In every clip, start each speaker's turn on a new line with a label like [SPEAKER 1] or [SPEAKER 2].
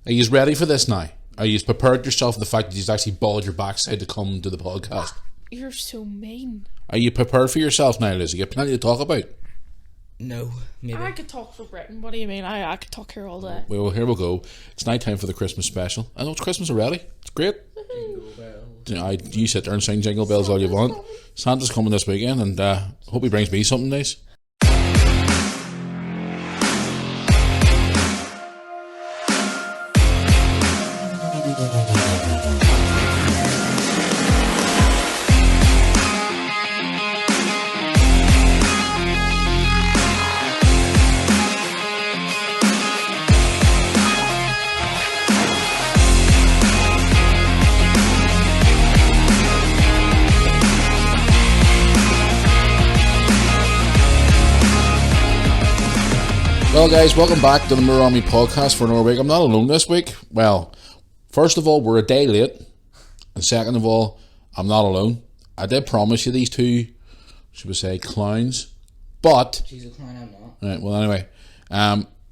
[SPEAKER 1] Are you ready for this now? Are you prepared yourself for the fact that you've actually balled your backside to come to the podcast?
[SPEAKER 2] You're so mean.
[SPEAKER 1] Are you prepared for yourself now, Liz? You got plenty to talk about.
[SPEAKER 3] No, maybe.
[SPEAKER 2] I could talk for Britain. What do you mean? I could talk here all day.
[SPEAKER 1] Well, here we go. It's night time for the Christmas special. I know it's Christmas already. It's great. You sit there and sing Jingle Bells all you want. Santa's coming this weekend, and hope he brings me something nice. Well, guys, welcome back to the Moore Army podcast for another week. I'm not alone this week. Well, first of all, we're a day late. And second of all, I'm not alone. I did promise you these two, should we say, clowns. But...
[SPEAKER 3] She's a clown, I'm not.
[SPEAKER 1] Right, well, anyway.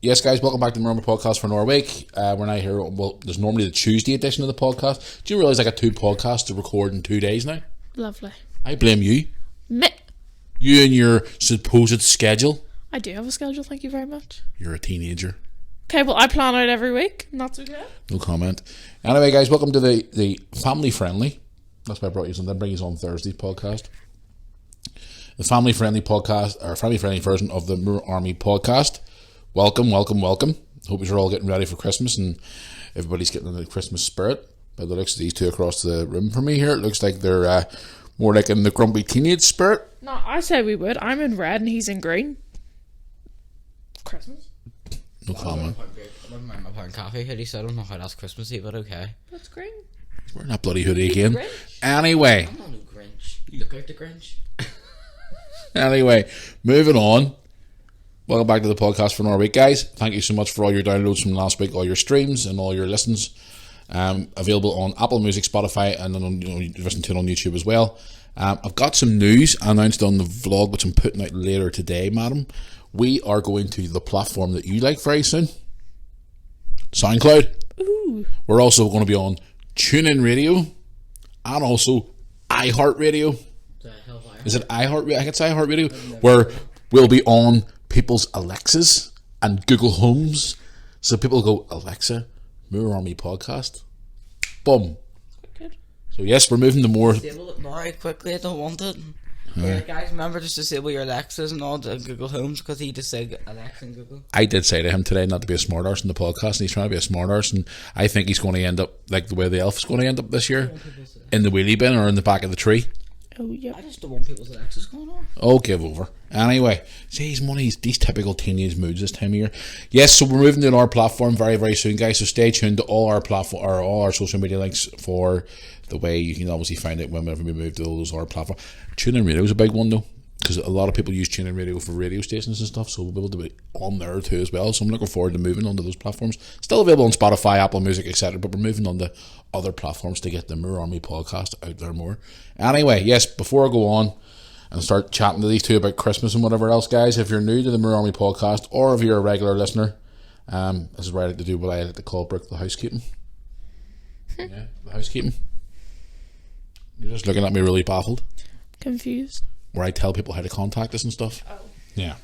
[SPEAKER 1] Yes, guys, welcome back to the Moore Army podcast for another week. We're now here. Well, there's normally the Tuesday edition of the podcast. Do you realise I got two podcasts to record in 2 days now?
[SPEAKER 2] Lovely.
[SPEAKER 1] I blame you.
[SPEAKER 2] Me.
[SPEAKER 1] You and your supposed schedule.
[SPEAKER 2] I do have a schedule, thank you very much.
[SPEAKER 1] You're a teenager.
[SPEAKER 2] Okay, well, I plan out every week, and that's okay.
[SPEAKER 1] No comment. Anyway, guys, welcome to the family-friendly, that's why I brought you something, bring you on Thursday's podcast. The family-friendly podcast, or family-friendly version of the Moore Army podcast. Welcome, welcome, welcome. Hope you're all getting ready for Christmas, and everybody's getting in the Christmas spirit. By the looks of these two across the room from me here, it looks like they're more like in the grumpy teenage spirit.
[SPEAKER 2] No, I said we would. I'm in red, and he's in green. Christmas.
[SPEAKER 1] No comment.
[SPEAKER 3] I don't mind my pound coffee hoodie, so I don't know how that's Christmassy, but okay.
[SPEAKER 2] That's green.
[SPEAKER 1] We're not bloody hoodie again.
[SPEAKER 2] Grinch.
[SPEAKER 1] Anyway.
[SPEAKER 3] I'm not no Grinch. You look like the Grinch.
[SPEAKER 1] Anyway, moving on. Welcome back to the podcast for another week, guys. Thank you so much for all your downloads from last week, all your streams and all your listens. Available on Apple Music, Spotify, and then you listen to it on YouTube as well. I've got some news announced on the vlog, which I'm putting out later today, madam. We are going to the platform that you like very soon. SoundCloud.
[SPEAKER 2] Ooh.
[SPEAKER 1] We're also going to be on TuneIn Radio and also iHeartRadio. Is it iHeartRadio? I think it's iHeartRadio. Where we'll be on people's Alexas and Google Homes. So people go, Alexa, Moore Army podcast. Boom.
[SPEAKER 2] Good.
[SPEAKER 1] So yes, we're moving to more...
[SPEAKER 3] Disable it now quickly, I don't want it. Yeah, guys, remember just disable your Alexas and all the Google Homes, because he just said Alexa and Google.
[SPEAKER 1] I did say to him today not to be a smart arse in the podcast, and he's trying to be a smart arse, and I think he's going to end up like the way the elf is going to end up this year, in the wheelie bin or in the back of the tree.
[SPEAKER 2] Oh, yeah.
[SPEAKER 3] I just don't want people's Alexas going on.
[SPEAKER 1] Oh, give over. Anyway, see, he's one of these typical teenage moods this time of year. Yes, so we're moving to our platform very, very soon, guys. So stay tuned to all our platform or all our social media links for the way you can obviously find it whenever we move to those our platform. TuneIn Radio is a big one though, because a lot of people use TuneIn Radio for radio stations and stuff. So we'll be able to be on there too as well. So I'm looking forward to moving onto those platforms. Still available on Spotify, Apple Music, etc. But we're moving on to other platforms to get the Moore Army podcast out there more. Anyway, yes, before I go on and start chatting to these two about Christmas and whatever else, guys, if you're new to the Moore Army podcast or if you're a regular listener, this is where I like to do what I like to call Brooke the housekeeping. Yeah, the housekeeping. You're just looking at me really baffled.
[SPEAKER 2] Confused.
[SPEAKER 1] Where I tell people how to contact us and stuff.
[SPEAKER 2] Oh.
[SPEAKER 1] Yeah.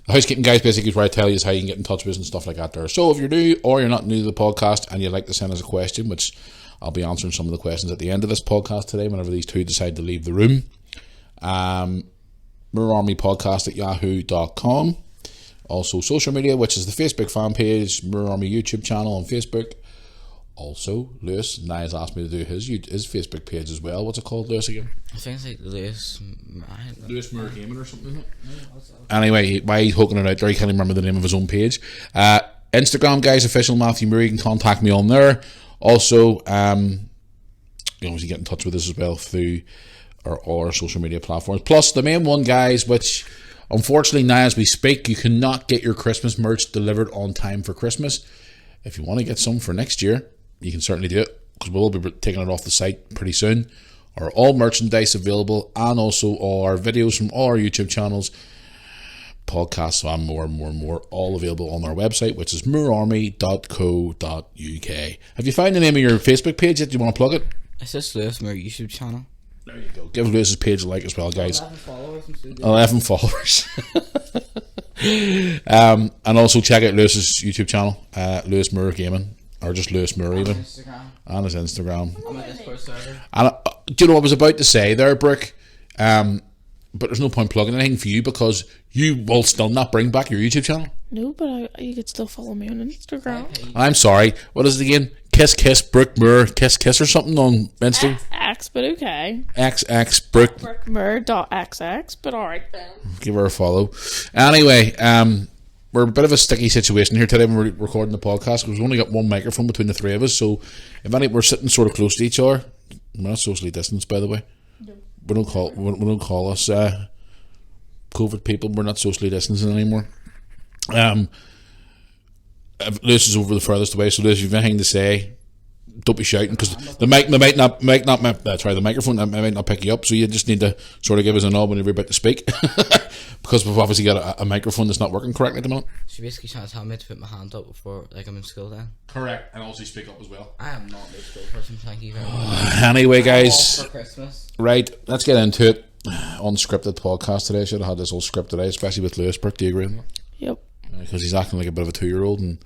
[SPEAKER 1] The housekeeping, guys, basically is where I tell you how you can get in touch with us and stuff like that there. So if you're new or you're not new to the podcast and you'd like to send us a question, which I'll be answering some of the questions at the end of this podcast today whenever these two decide to leave the room. MooreArmyPodcast@yahoo.com. Also social media, which is the Facebook fan page, Moore Army YouTube channel on Facebook. Also, Lewis Nye asked me to do his Facebook page as well. What's it called, Lewis, again?
[SPEAKER 3] I think it's like Lewis
[SPEAKER 1] Moore Gaming or something, isn't it? Anyway, why he's hooking it out there, he can't remember the name of his own page. Instagram, guys, official Matthew Moore. You can contact me on there. Also, you can obviously get in touch with us as well through all our social media platforms. Plus, the main one, guys, which unfortunately now as we speak, you cannot get your Christmas merch delivered on time for Christmas. If you want to get some for next year, you can certainly do it, because we will be taking it off the site pretty soon. Are all merchandise available, and also all our videos from all our YouTube channels podcasts and more, all available on our website, which is moorarmy.co.uk. Have you found the name of your Facebook page yet? Do you want to plug it?
[SPEAKER 3] It's just Lewis Moore YouTube channel.
[SPEAKER 1] There you go. Give Lewis's page a like as well, guys.
[SPEAKER 3] 11 followers. In studio.
[SPEAKER 1] 11 followers. And also check out Lewis's YouTube channel, Lewis Moore Gaming, or just Lewis Moore even,
[SPEAKER 3] Instagram.
[SPEAKER 1] and his Instagram.
[SPEAKER 3] I'm a Discord server.
[SPEAKER 1] And do you know what I was about to say there, Brooke? But there's no point plugging anything for you because you will still not bring back your YouTube channel.
[SPEAKER 2] No, but you could still follow me on Instagram.
[SPEAKER 1] I'm sorry. What is it again? Kiss Brooke Moore kiss or something on Insta.
[SPEAKER 2] XX, but okay.
[SPEAKER 1] XX Brooke.
[SPEAKER 2] Brookmer.xx, but alright then.
[SPEAKER 1] Give her a follow. Anyway, we're a bit of a sticky situation here today when we're recording the podcast because we've only got one microphone between the three of us. So if we're sitting sort of close to each other. We're not socially distanced, by the way.
[SPEAKER 2] No.
[SPEAKER 1] We don't call us COVID people. We're not socially distancing anymore. Lewis is over the furthest away, so Lewis, if you've anything to say, don't be shouting because the microphone might not pick you up. So you just need to sort of give us a nod whenever you're about to speak because we've obviously got a microphone that's not working correctly at the moment.
[SPEAKER 3] She basically trying to tell me to put my hand up before, like, I'm in school then.
[SPEAKER 1] Correct, and also speak up as well.
[SPEAKER 3] I am not a school person, thank you very much.
[SPEAKER 1] Anyway,
[SPEAKER 3] I'm
[SPEAKER 1] guys,
[SPEAKER 3] off for Christmas.
[SPEAKER 1] right, let's get into it. Unscripted podcast today. Should have had this whole script today, especially with Lewis. Bert, do you agree with that?
[SPEAKER 2] Yep.
[SPEAKER 1] Because he's acting like a bit of a 2-year-old, and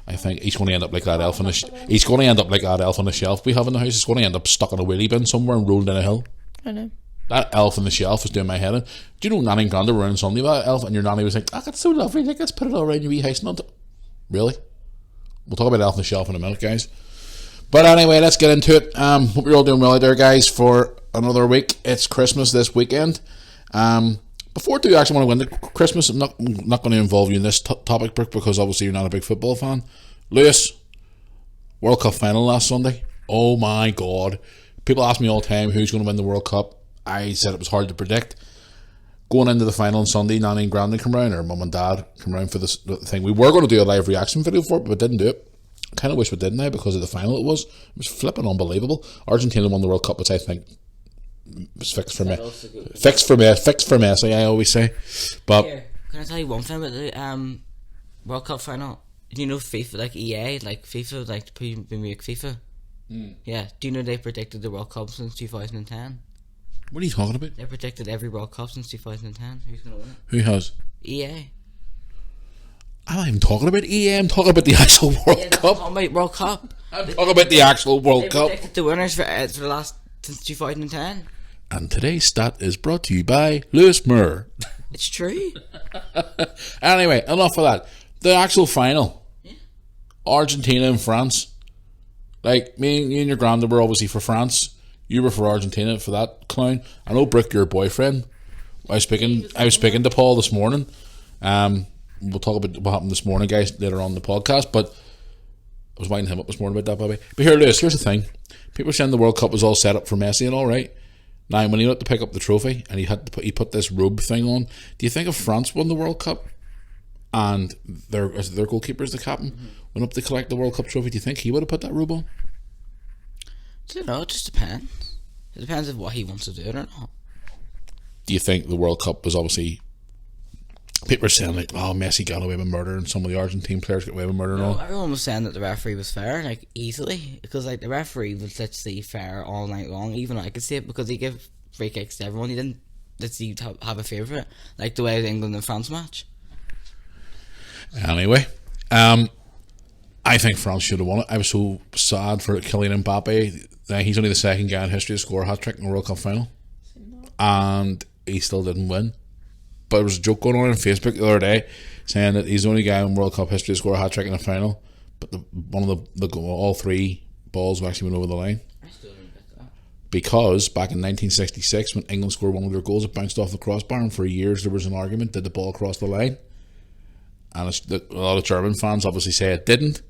[SPEAKER 1] I think he's going to end up like that elf on the he's going to end up like that elf on the shelf we have in the house. He's going to end up stuck on a wheelie bin somewhere and rolled down a hill.
[SPEAKER 2] I know.
[SPEAKER 1] That elf on the shelf is doing my head in. Do you know Nanny and Granda were in Sunday with that elf, and your nanny was like, "Ah, that's so lovely. Like, let's put it all around your wee house." Not really. We'll talk about elf on the shelf in a minute, guys. But anyway, let's get into it. Hope you're all doing well out there, guys, for another week. It's Christmas this weekend. Before I do actually want to win the Christmas, I'm not going to involve you in this topic, Brooke, because obviously you're not a big football fan. Lewis, World Cup final last Sunday. Oh my God. People ask me all the time who's going to win the World Cup. I said it was hard to predict. Going into the final on Sunday, Nanny and Grandad come round, or Mum and Dad come round for the thing. We were going to do a live reaction video for it, but we didn't do it. I kind of wish we did now because of the final it was. It was flipping unbelievable. Argentina won the World Cup, which I think was fixed for me. Fixed for Messi, I always say. But
[SPEAKER 3] Here, can I tell you one thing about the World Cup final? Do you know FIFA, like EA, like FIFA, like the make FIFA? Yeah. Do you know they predicted the World Cup since 2010?
[SPEAKER 1] what are you talking about?
[SPEAKER 3] They predicted every World Cup since 2010. Who's gonna win it?
[SPEAKER 1] Who has?
[SPEAKER 3] EA.
[SPEAKER 1] I'm not even talking about EA. I'm talking about the actual World Cup.
[SPEAKER 3] Talking about World Cup.
[SPEAKER 1] I'm talking about the actual World
[SPEAKER 3] They
[SPEAKER 1] Cup.
[SPEAKER 3] predicted the winners for the last since 2010.
[SPEAKER 1] And today's stat is brought to you by Lewis Moore.
[SPEAKER 3] It's true.
[SPEAKER 1] Anyway, enough of that. The actual final.
[SPEAKER 3] Yeah.
[SPEAKER 1] Argentina and France. Like, me and your Granda were obviously for France. You were for Argentina for that clown. I know, Brooke, your boyfriend. I was speaking to Paul this morning. We'll talk about what happened this morning, guys, later on in the podcast. But I was winding him up this morning about that, baby. But here, Lewis, here's the thing. People are saying the World Cup was all set up for Messi and all right. Now, when he went to pick up the trophy and he put this robe thing on, do you think if France won the World Cup and their goalkeeper's the captain, went up to collect the World Cup trophy, do you think he would have put that robe on?
[SPEAKER 3] I don't know. It just depends. It depends on what he wants to do or not.
[SPEAKER 1] Do you think the World Cup was obviously... People are saying like, oh, Messi got away with murder and some of the Argentine players got away with murder and all.
[SPEAKER 3] Everyone was saying that the referee was fair, like, easily. Because, like, the referee was literally fair all night long. Even I could see it because he gave free kicks to everyone. He didn't literally have a favourite. Like the way the England and France match.
[SPEAKER 1] Anyway, I think France should have won it. I was so sad for Kylian Mbappe. He's only the second guy in history to score a hat-trick in the World Cup final. And he still didn't win. But there was a joke going on Facebook the other day saying that he's the only guy in World Cup history to score a hat-trick in a final. But all three balls actually went over the line.
[SPEAKER 3] I still don't get that.
[SPEAKER 1] Because back in 1966, when England scored one of their goals, it bounced off the crossbar, and for years there was an argument, did the ball cross the line? And a lot of German fans obviously say it didn't.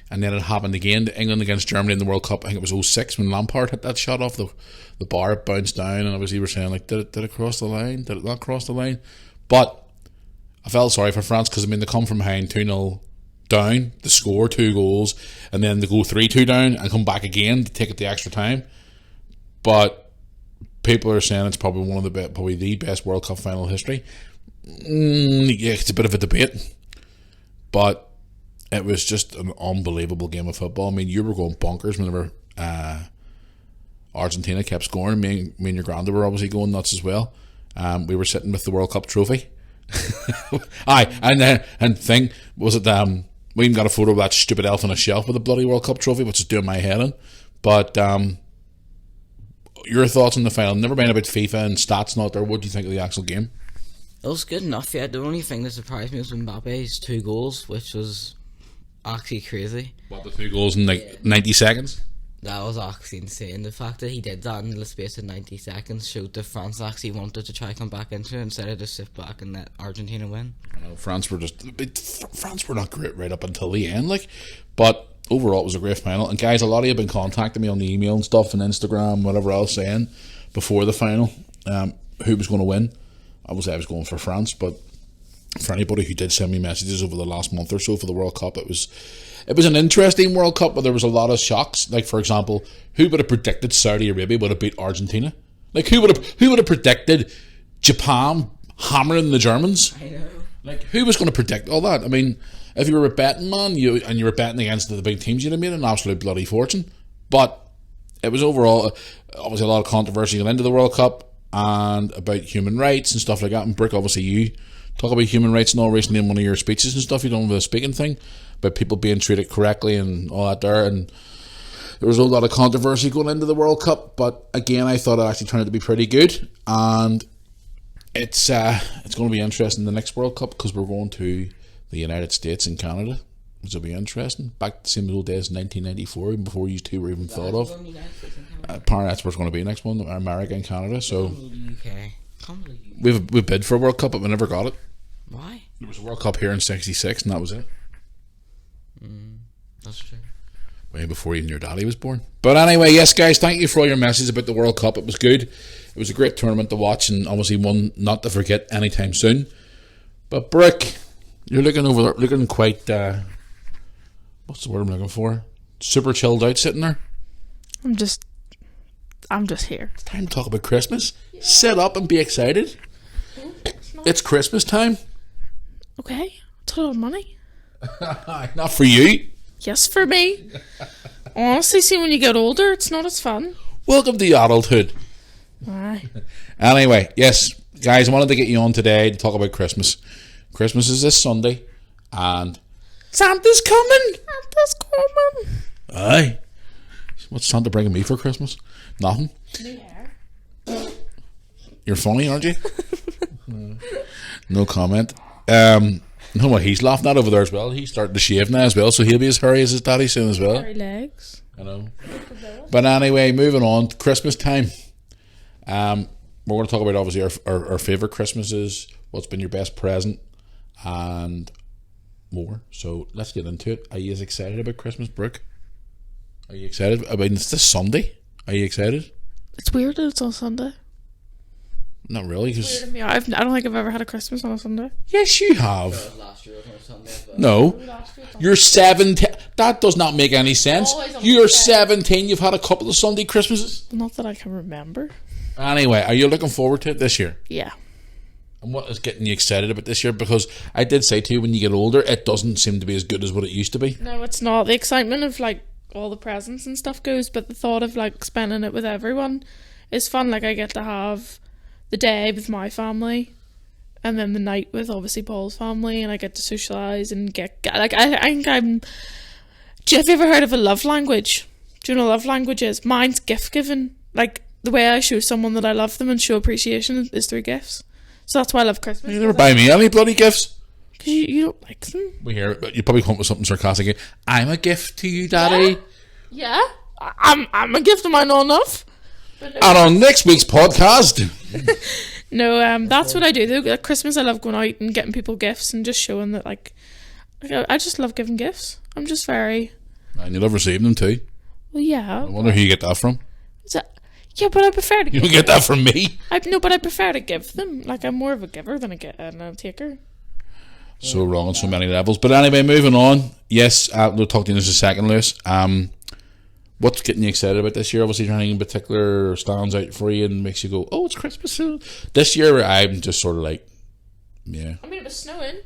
[SPEAKER 1] And then it happened again to England against Germany in the World Cup. I think it was 06 when Lampard hit that shot off the bar, it bounced down, and obviously we're saying, like, did it cross the line? Did it not cross the line? But I felt sorry for France because, I mean, they come from behind 2-0 down, they score 2 goals, and then they go 3-2 down and come back again to take it the extra time. But people are saying it's probably the best World Cup final in history. Yeah, it's a bit of a debate, but it was just an unbelievable game of football. I mean, you were going bonkers whenever Argentina kept scoring. Me and your granda were obviously going nuts as well. We were sitting with the World Cup trophy. Aye, and thing was it. We even got a photo of that stupid elf on a shelf with the bloody World Cup trophy, which is doing my head in. But your thoughts on the final? Never been about FIFA and stats not there. What do you think of the actual game?
[SPEAKER 3] It was good enough, yeah. The only thing that surprised me was Mbappe's 2 goals, which was actually crazy.
[SPEAKER 1] What, the 2 goals in like 90 seconds?
[SPEAKER 3] That was actually insane. The fact that he did that in the space of 90 seconds showed that France actually wanted to try come back into it instead of just sit back and let Argentina win.
[SPEAKER 1] I know France were not great right up until the end, like. But overall, it was a great final. And guys, a lot of you have been contacting me on the email and stuff and Instagram, whatever else, saying before the final who was going to win. I was going for France, but for anybody who did send me messages over the last month or so for the World Cup, it was an interesting World Cup, but there was a lot of shocks. Like, for example, who would have predicted Saudi Arabia would have beat Argentina? Like, who would have predicted Japan hammering the Germans?
[SPEAKER 3] I know.
[SPEAKER 1] Like, who was going to predict all that? I mean, if you were a betting man, you were betting against the big teams, you'd have made an absolute bloody fortune. But it was overall, obviously, a lot of controversy going into the World Cup and about human rights and stuff like that. And Brooke, obviously, you talk about human rights and all recently in one of your speeches and stuff. You done with a speaking thing about people being treated correctly and all that there. And there was a lot of controversy going into the World Cup, but again, I thought it actually turned out to be pretty good. And it's going to be interesting in the next World Cup because we're going to the United States and Canada, which will be interesting. Back to the same old days, 1994, even before you two were even thought of. Apparently that's where it's going to be next one, America and Canada. So we've bid for a World Cup, but we never got it.
[SPEAKER 3] Why?
[SPEAKER 1] There was a World Cup here in '66, and that was it.
[SPEAKER 3] That's true.
[SPEAKER 1] Way before even your daddy was born. But anyway, yes, guys, thank you for all your messages about the World Cup. It was good. It was a great tournament to watch, and obviously one not to forget anytime soon. But Brooke, you're looking quite. What's the word I'm looking for? Super chilled out, sitting there.
[SPEAKER 2] I'm just here.
[SPEAKER 1] It's time to talk about Christmas. Yeah. Sit up and be excited. It's Christmas time.
[SPEAKER 2] Okay, it's a lot of money.
[SPEAKER 1] Not for you.
[SPEAKER 2] Yes, for me. Honestly, see, when you get older, it's not as fun.
[SPEAKER 1] Welcome to adulthood.
[SPEAKER 2] Aye.
[SPEAKER 1] Anyway, yes, guys, I wanted to get you on today to talk about Christmas. Christmas is this Sunday, and Santa's coming.
[SPEAKER 2] Santa's coming.
[SPEAKER 1] Aye. What's Santa bringing me for Christmas? Nothing.
[SPEAKER 2] New hair.
[SPEAKER 1] You're funny, aren't you? No comment. No, what he's laughing at over there as well. He's starting to shave now as well, so he'll be as hairy as his daddy soon as well.
[SPEAKER 2] Hairy legs.
[SPEAKER 1] I know. But anyway, moving on to Christmas time. We're going to talk about obviously our favourite Christmases, what's been your best present, and more. So let's get into it. Are you as excited about Christmas, Brooke? Are you excited? I mean, it's this Sunday. Are you excited?
[SPEAKER 2] It's weird that it's on Sunday.
[SPEAKER 1] Not really. Cause
[SPEAKER 2] I don't think I've ever had a Christmas on a Sunday.
[SPEAKER 1] yes, you have.
[SPEAKER 3] Last year was on a Sunday, but
[SPEAKER 1] No. You're 17. That does not make any sense.
[SPEAKER 2] Always on
[SPEAKER 1] You're
[SPEAKER 2] Sunday.
[SPEAKER 1] 17. You've had a couple of Sunday Christmases.
[SPEAKER 2] Not that I can remember.
[SPEAKER 1] Anyway, are you looking forward to it this year?
[SPEAKER 2] Yeah.
[SPEAKER 1] And what is getting you excited about this year? Because I did say to you, when you get older, it doesn't seem to be as good as what it used to be.
[SPEAKER 2] No, it's not. The excitement of like all the presents and stuff goes, but the thought of like spending it with everyone is fun. Like I get to have the day with my family and then the night with obviously Paul's family, and I get to socialise and get like I think I'm. Have you ever heard of a love language? Do you know what love language is? Mine's gift giving. Like the way I show someone that I love them and show appreciation is through gifts. So that's why I love Christmas.
[SPEAKER 1] You never buy me any bloody gifts.
[SPEAKER 2] Because you don't like them.
[SPEAKER 1] We hear you probably come up with something sarcastic. I'm a gift to you, Daddy.
[SPEAKER 2] Yeah. I'm a gift. Am I not enough?
[SPEAKER 1] And on next week's podcast.
[SPEAKER 2] No, that's what I do. Though at Christmas, I love going out and getting people gifts and just showing that, like I just love giving gifts. I'm just very.
[SPEAKER 1] And you love receiving them too.
[SPEAKER 2] Well, yeah.
[SPEAKER 1] I wonder who you get that from.
[SPEAKER 2] Yeah, but I prefer to.
[SPEAKER 1] You don't get that from me.
[SPEAKER 2] But I prefer to give them. Like I'm more of a giver than a taker.
[SPEAKER 1] So wrong on so many levels. But anyway, moving on. Yes, we'll talk to you in just a second, Lewis. What's getting you excited about this year? Obviously, anything in particular stands out for you and makes you go, "Oh, it's Christmas soon." This year, I'm just sort of like, Yeah.
[SPEAKER 2] I mean, it was snowing.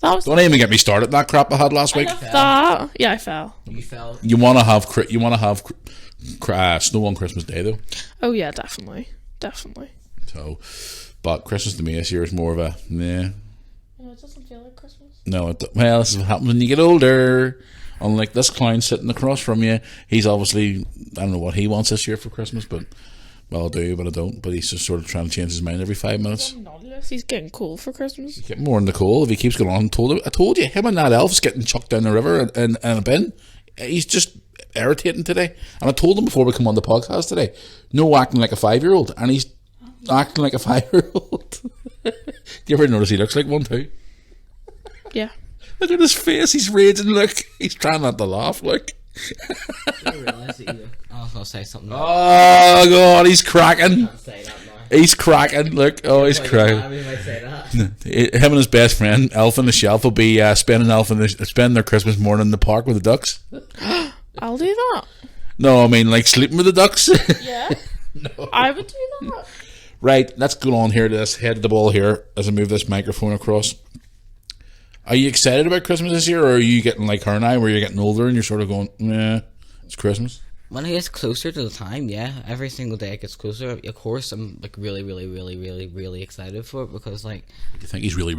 [SPEAKER 2] That was.
[SPEAKER 1] Don't even get me started. That crap I had last week.
[SPEAKER 2] I love that. Yeah, I fell.
[SPEAKER 3] You fell.
[SPEAKER 1] You want to have snow on Christmas Day though.
[SPEAKER 2] Oh yeah, definitely.
[SPEAKER 1] So, but Christmas to me this year is more of a
[SPEAKER 2] No, it doesn't feel like Christmas.
[SPEAKER 1] No, well, this is what happens when you get older. Unlike this clown sitting across from you, he's obviously, I don't know what he wants this year for Christmas, but, well, I do, but I don't. But he's just sort of trying to change his mind every 5 minutes.
[SPEAKER 2] He's getting cool for Christmas.
[SPEAKER 1] He's getting more in the coal if he keeps going on. I told you, him and that elf's getting chucked down the river in a bin. He's just irritating today. And I told him before we come on the podcast today, no acting like a 5-year-old, and he's acting like a 5-year-old. Do you ever notice he looks like one too?
[SPEAKER 2] Yeah.
[SPEAKER 1] Look at his face, he's raging, look. He's trying not to laugh, look.
[SPEAKER 3] I realise that I was going to say something.
[SPEAKER 1] Oh, God, he's cracking.
[SPEAKER 3] Can't say that now.
[SPEAKER 1] He's cracking, look. Oh, he's cracking.
[SPEAKER 3] I might say that.
[SPEAKER 1] Him and his best friend, Elf on the Shelf, will be spending their Christmas morning in the park with the ducks.
[SPEAKER 2] I'll do that.
[SPEAKER 1] No, I mean, like, sleeping with the ducks.
[SPEAKER 2] Yeah. No. I would do that.
[SPEAKER 1] Right, let's go on here to this, head to the ball here, as I move this microphone across. Are you excited about Christmas this year, or are you getting like her and I, where you're getting older and you're sort of going, yeah, it's Christmas?
[SPEAKER 3] When it gets closer to the time, yeah, every single day it gets closer. Of course, I'm like really excited for it because like.
[SPEAKER 1] Do you think he's really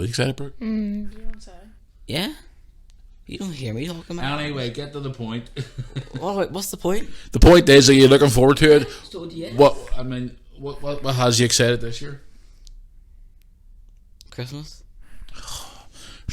[SPEAKER 1] excited, Brooke?
[SPEAKER 2] You don't say.
[SPEAKER 3] Yeah. You don't hear me talking about it.
[SPEAKER 1] Anyway, get to the point.
[SPEAKER 3] What's the point?
[SPEAKER 1] The point is, are you looking forward to it?
[SPEAKER 3] So, yes.
[SPEAKER 1] What has you excited this year?
[SPEAKER 3] Christmas.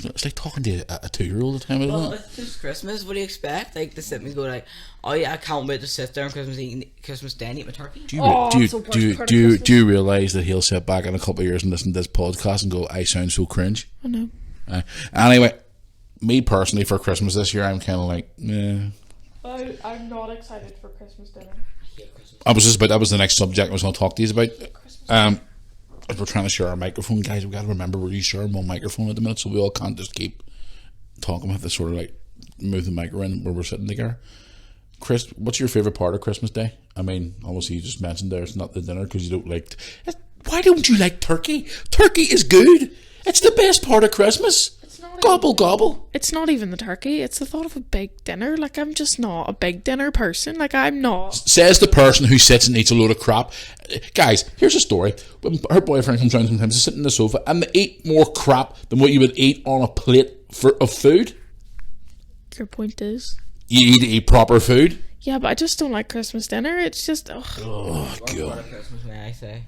[SPEAKER 1] It's like talking to a 2-year-old at the time, isn't
[SPEAKER 3] Well,
[SPEAKER 1] it?
[SPEAKER 3] it's just Christmas. What do you expect? Like to sit and go like, oh yeah, I can't wait to sit there on Christmas Day and eat my turkey.
[SPEAKER 1] Do you realise that he'll sit back in a couple of years and listen to this podcast and go, I sound so cringe?
[SPEAKER 2] I know.
[SPEAKER 1] Anyway, me personally for Christmas this year, I'm kind of like,
[SPEAKER 2] I'm not excited for Christmas dinner.
[SPEAKER 1] That was the next subject I was going to talk to you about. If we're trying to share our microphone, guys, we've got to remember we're sharing one microphone at the minute, so we all can't just keep talking. We have to sort of like move the mic around where we're sitting together. Chris, what's your favourite part of Christmas Day? I mean, obviously you just mentioned there it's not the dinner because you don't like... Why don't you like turkey? Turkey is good. It's the best part of Christmas. Gobble.
[SPEAKER 2] It's not even the turkey. It's the thought of a big dinner. Like, I'm just not a big dinner person. Like, I'm not.
[SPEAKER 1] Says the person who sits and eats a load of crap. Guys, here's a story. When her boyfriend comes round sometimes, they sit in the sofa and they eat more crap than what you would eat on a plate of food.
[SPEAKER 2] Your point is?
[SPEAKER 1] You need to eat proper food.
[SPEAKER 2] Yeah, but I just don't like Christmas dinner. It's just...
[SPEAKER 1] Oh,
[SPEAKER 3] What part
[SPEAKER 1] God.
[SPEAKER 3] of Christmas may I say?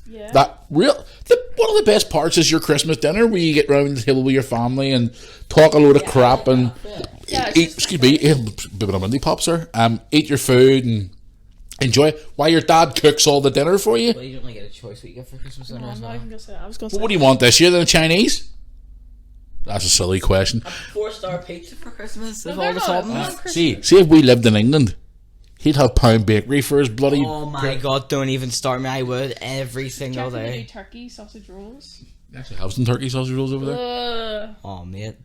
[SPEAKER 2] Yeah.
[SPEAKER 1] One of the best parts is your Christmas dinner, where you get round the table with your family and talk a load of crap and eat bit of Monday Pops, sir. Eat your food and enjoy it while your dad cooks all the dinner for you.
[SPEAKER 3] Well, you don't really get a choice what you get for Christmas dinner.
[SPEAKER 2] No, I'm not even going to say that. I was going to
[SPEAKER 1] But
[SPEAKER 2] say...
[SPEAKER 1] what do you want this year then, Chinese? That's a silly question.
[SPEAKER 3] 4-star pizza for Christmas
[SPEAKER 2] No,
[SPEAKER 3] is
[SPEAKER 2] they're
[SPEAKER 3] all the
[SPEAKER 2] not.
[SPEAKER 3] sudden.
[SPEAKER 2] Not Christmas.
[SPEAKER 1] See if we lived in England, he'd have Pound Bakery for his bloody...
[SPEAKER 3] Oh my God, don't even start me. I would every single
[SPEAKER 2] Checking
[SPEAKER 3] day.
[SPEAKER 2] the turkey sausage rolls.
[SPEAKER 1] Actually have some turkey sausage rolls over there.
[SPEAKER 3] Oh, mate.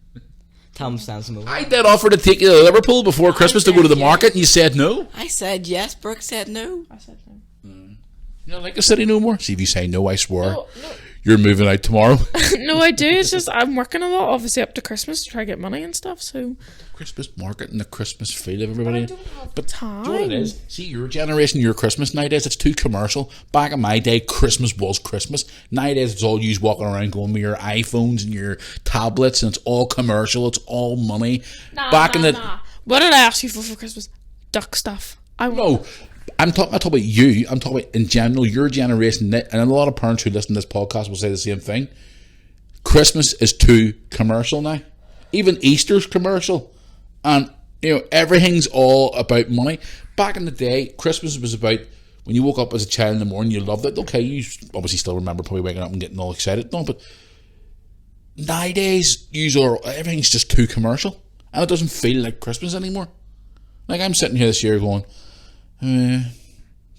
[SPEAKER 3] Tell him to stand some over.
[SPEAKER 1] I did offer to take you to Liverpool before Christmas to go to the market, and you said no.
[SPEAKER 3] I said yes, Brooke said no.
[SPEAKER 2] I said no.
[SPEAKER 1] You don't like the city no more? See, if you say no, I swear,
[SPEAKER 2] No.
[SPEAKER 1] you're moving out tomorrow.
[SPEAKER 2] No, I do. It's just I'm working a lot, obviously, up to Christmas to try to get money and stuff, so...
[SPEAKER 1] Christmas market and the Christmas feel of everybody.
[SPEAKER 2] I don't have time.
[SPEAKER 1] Do you know what it is? See, your generation, your Christmas nowadays, it's too commercial. Back in my day, Christmas was Christmas. Nowadays, it's all you walking around going with your iPhones and your tablets, and it's all commercial. It's all money.
[SPEAKER 2] Nah. What did I ask you for Christmas? Duck stuff.
[SPEAKER 1] No, I'm talking about you. I'm talking about in general, your generation, and a lot of parents who listen to this podcast will say the same thing. Christmas is too commercial now. Even Easter's commercial. And, everything's all about money. Back in the day, Christmas was about, when you woke up as a child in the morning, you loved it. Okay, you obviously still remember probably waking up and getting all excited. No, but nowadays, everything's just too commercial. And it doesn't feel like Christmas anymore. Like, I'm sitting here this year going,